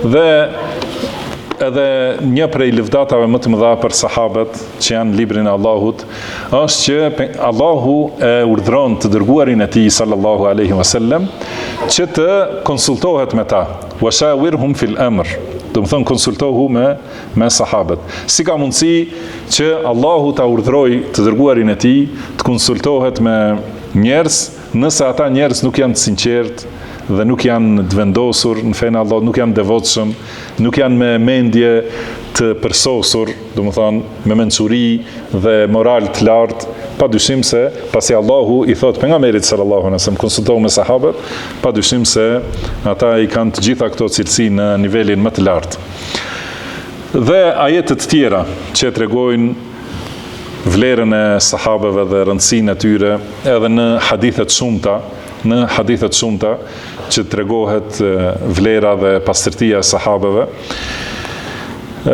S2: dhe edhe një prej lëvdatave më të mëdha për sahabët që janë librin e Allahut është që Allahu e urdhëron të dërguarin e tij sallallahu alaihi wasallam që të konsultohet me ta, wa shawirhum fil amr, do të thonë konsultohu me sahabët. Si ka mundësi që Allahu ta urdhëroi të dërguarin e tij të konsultohet me njerëz nëse ata njerëz nuk janë të sinqertë dhe nuk janë të vendosur në fenë Allah, nuk janë devotshëm, nuk janë me mendje të përsosur, do të thonë me mençuri dhe moral të lartë, padyshim se pasi Allahu i thot pejgamberit sallallahu alaihi wasallam konsultohu me sahabët, padyshim se ata i kanë të gjitha këto cilësi në nivelin më të lartë. Dhe ajetet të tjera që tregojnë vlerën e sahabëve dhe rëndësinë e tyre, edhe në hadithet shumta që tregohet vlera dhe pastërtia e sahabëve.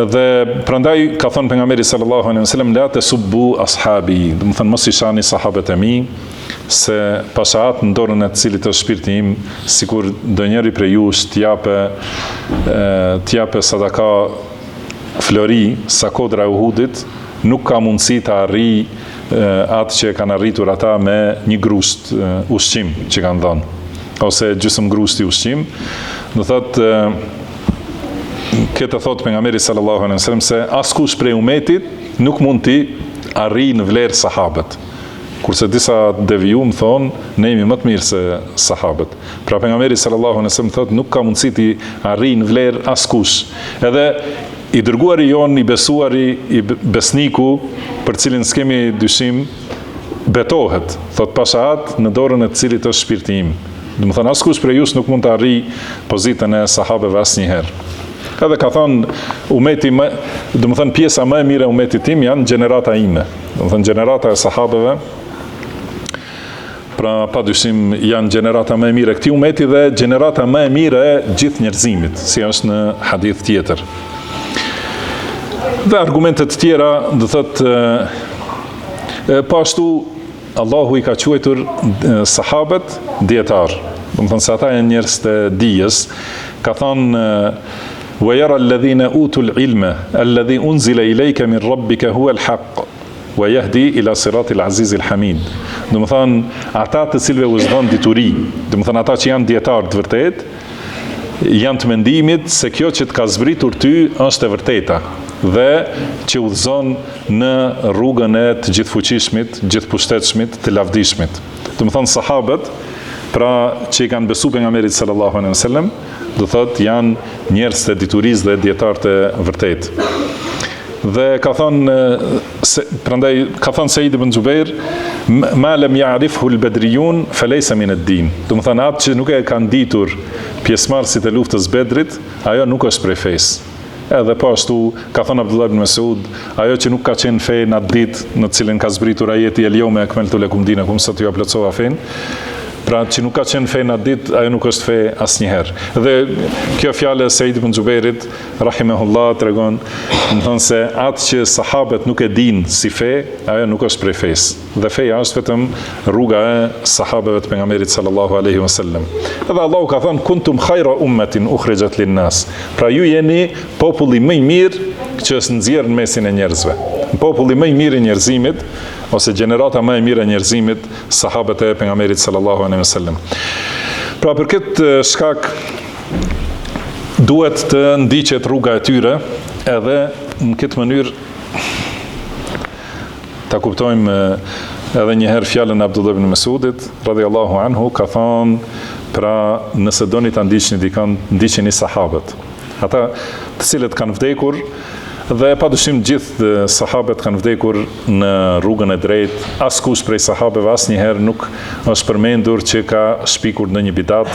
S2: Dhe prandaj ka thënë pejgamberi sallallahu alaihi wasallam la tasubbu ashabi, do të thënë mos i shani sahabët e mi, se pashaat në dorën e të cilit është shpirti im, sikur ndonjëri prej jush t'jape sadaka flori sa kodra e Uhudit, nuk ka mundësi të arrijë atë që kanë arritur ata me një grusht ushqim që kanë dhënë, ose gjysmë grushti ushqim. Do thotë, këtë thotë pejgamberi sallallahu alaihi wasallam se askush prej umetit nuk mund t'i arrijë në vlerë sahabët. Kurse disa devijum thonë, ne jemi më të mirë se sahabët. Pra pejgamberi sallallahu alaihi wasallam thotë nuk ka mundësi t'i arrijë në vlerë askush. Edhe i dërguari jon, i besuari, i besniku, për cilin s'kemi dyshim, betohet, thot pashaat në dorën e të cilit është shpirti im. Do të thonë askush prej jush nuk mund të arrijë pozitën e sahabeve asnjëherë. Edhe ka thonë umeti më, do të thonë pjesa më e mirë e umetit tim janë gjenerata ime. Do të thonë gjenerata e sahabeve, pra padyshim janë gjenerata më e mirë e këtij umeti dhe gjenerata më e mirë e gjithë njerëzimit, si është në hadith tjetër. Dhe argumentet tjera, do thotë, po ashtu Allahu i ka quajtur sahabët dietar. Do të thonë se ata janë njerëz të dijes. Ka thonë wa yara alladhina utul ilma alladhi unzila ilayka min rabbika huwa al-haqq wa yahdi ila siratil azizil hamid. Do të thonë ata të cilëve u dhon dituri, do të thonë ata që janë dietar të vërtet, janë të mendimit se kjo që të ka zbritur ty është e vërteta dhe që udhëzon në rrugën e të gjithfuqishmit, gjithpushtetshmit, të lavdishmit. Do të thonë sahabët, pra që i kanë besu pejgamberit sallallahu alaihi wasallam, do thotë janë njerëz të diturisë dhe dietar të vërtet. Dhe ka thonë, prandaj ka thonë Sejid ibn Xubeir, ma lam ya'rifhu al-badriyun falaysa min ad-din. Do të thonë atë që nuk e kanë ditur pjesëmarrësit e luftës Bedrit, ajo nuk është prej fesë. Edhe po ashtu ka thënë Abdullah ibn Mas'ud, ajo që nuk ka qenë fe në atë ditë në të cilën ka zbritur ajeti el-yawma akmaltu lakum dinakum, sa t'ju plotësova fen. Pra që nuk ka qenë fe në atë ditë, ajo nuk është fe asnjëherë. Dhe kjo fjalë e Said ibn Xubairit rahimahullah tregon, do të thonë se atë që sahabët nuk e dinë si fe, ajo nuk është prej fesë. Dhe feja është vetëm rruga e sahabëve të pejgamberit sallallahu alaihi wasallam. Edhe Allahu ka thënë kuntum khayra ummatin ukhrijat lin-nas. Pra ju jeni populli më i mirë që është nxjerrë në mesin e njerëzve. Populli më i mirë i njerëzimit ose gjenerata më e mirë e njerëzimit, sahabët e pejgamberit sallallahu alaihi wasallam. Pra për këtë shkak duhet të ndiqet rruga e tyre, edhe në këtë mënyrë ta kuptojmë edhe një herë fjalën e Abdullah ibn Mas'udit radhiyallahu anhu, ka thonë, pra nëse doni ta ndiqni dikën, ndiqeni sahabët. Ata të cilët kanë vdekur, dhe padyshim gjithë sahabët kanë vdekur në rrugën e drejtë, askush prej sahabëve asnjëherë nuk është përmendur që ka shpikur në një bidat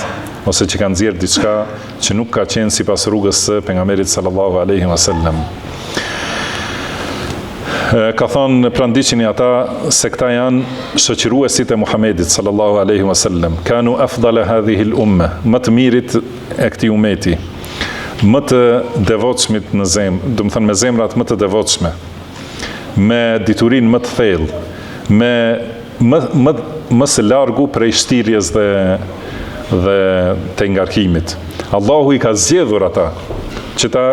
S2: ose që ka nxjerrë diçka që nuk ka qenë sipas rrugës së pejgamberit sallallahu alaihi wasallam. Ka thonë pra ndiqeni ata se këta janë shoqëruesit e Muhamedit sallallahu alaihi wasallam. Kanu afdala hadhihi al-umma, më të mirit e këtij umeti, më të devotshmit në zemër, do të thënë me zemrat më të devotshme, me diturinë më të thellë, më së largu prej shtirjes dhe të ngarkimit. Allahu i ka zgjedhur ata që ta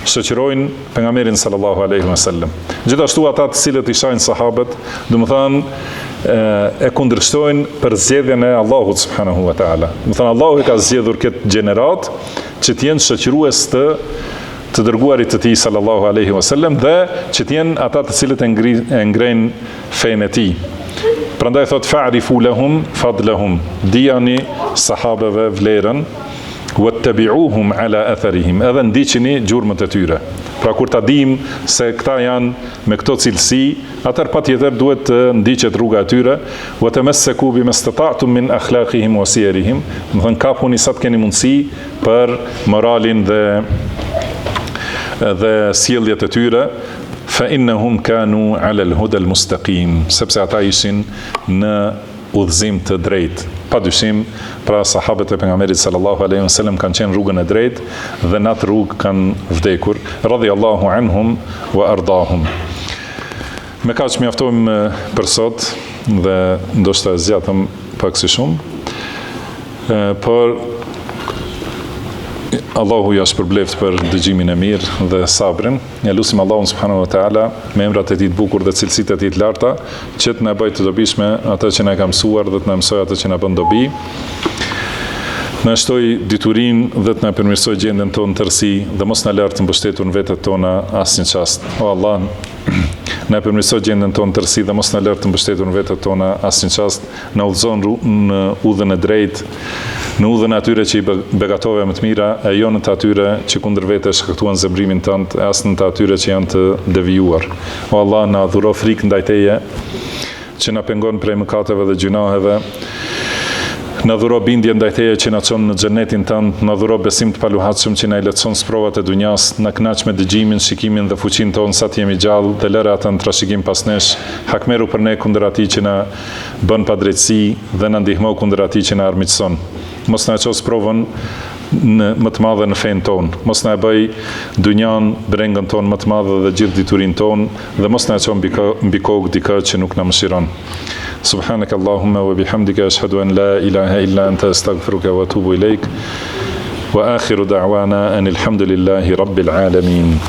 S2: shoqërojnë pejgamberin sallallahu alaihi wasallam. Gjithashtu ata të cilët i shohin sahabët, do të thënë e kundërshtojnë për zgjedhjen e Allahut subhanahu wa taala. Do të thënë Allahu i ka zgjedhur këtë gjenerat që të jenë shoqërues të dërguarit të tij sallallahu alaihi wasallam dhe që të jenë ata të cilët e ngrejnë fenë e tij. Prandaj thot fa'rifu lahum fadlahum, dijani sahabeve vlerën, wattabi'uhum ala atharihim, edhe ndiqeni gjurmët e tyre. Pra kur ta dim se këta janë me këto cilësi, atëherë patjetër duhet të ndiqet rruga e tyre, wa tamassaku bimastata'tum min akhlaqihim wa siyarihim, do të thënë kapuni sa të keni mundësi për moralin dhe sjelljet e tyre, fa innahum kanu ala al-huda al-mustaqim, sepse ata ishin në udhëzim të drejtë. Padyshim, pra sahabët e pejgamberit sallallahu alaihi wasallam kanë qenë rrugën e drejtë dhe në atë rrugë kanë vdekur, radhiyallahu anhum wa ardahum. Me kaq mjaftojmë për sot dhe ndoshta zgjatëm pak si shumë, por Allahu ja shpërbleft për dëgjimin e mirë dhe sabrin. Ja lutim Allahun subhanahu wa taala me emrat e tij të bukur dhe cilësitë e tij të larta, që të na bëjë të dobishme atë që na ka mësuar dhe të na mësojë atë që na bën dobi. Na shtoj diturinë dhe të na përmirësoj gjendjen tonë tërësi dhe mos na lart të mbështetur në vetët tona asnjë çast. O Allah, na përmirësoj gjendjen tonë tërësi dhe mos na lart të mbështetur në vetët tona asnjë çast. Na udhëzon në udhën e drejtë, në udhën e atyre që i begatove më të mira, e jo në të atyre që kundër vete shkaktuan zemrimin tënd, e as në të atyre që janë të devijuar. O Allah, na dhuro frikë ndaj Teje, që na pengon prej mëkateve dhe gjunaheve. Na dhuro bindje ndaj Teje që na çon në xhenetin tënd, na dhuro besim të paluhatshëm që na i lehtëson sprovat e dunjas, na kënaq me dëgjimin, shikimin dhe fuqinë tonë sa të jemi gjallë dhe lëre ata në trashëgim pas nesh. Hakmeru për ne kundër atij që na bën padrejtësi dhe na ndihmo kundër atij që na armiqson. Mos na ços provën më të madhe në fenë tonë, mos na e bëj dunjan brengën tonë më të madhe dhe gjithë diturinë tonë, dhe mos na e çon mbi kokë dikë që nuk na mëshiron. Subhanaka Allahumma wa bihamdika ashhadu an la ilaha illa anta astaghfiruka wa atubu ilaik. Wa akhiru da'wana anil hamdulillahi rabbil alamin.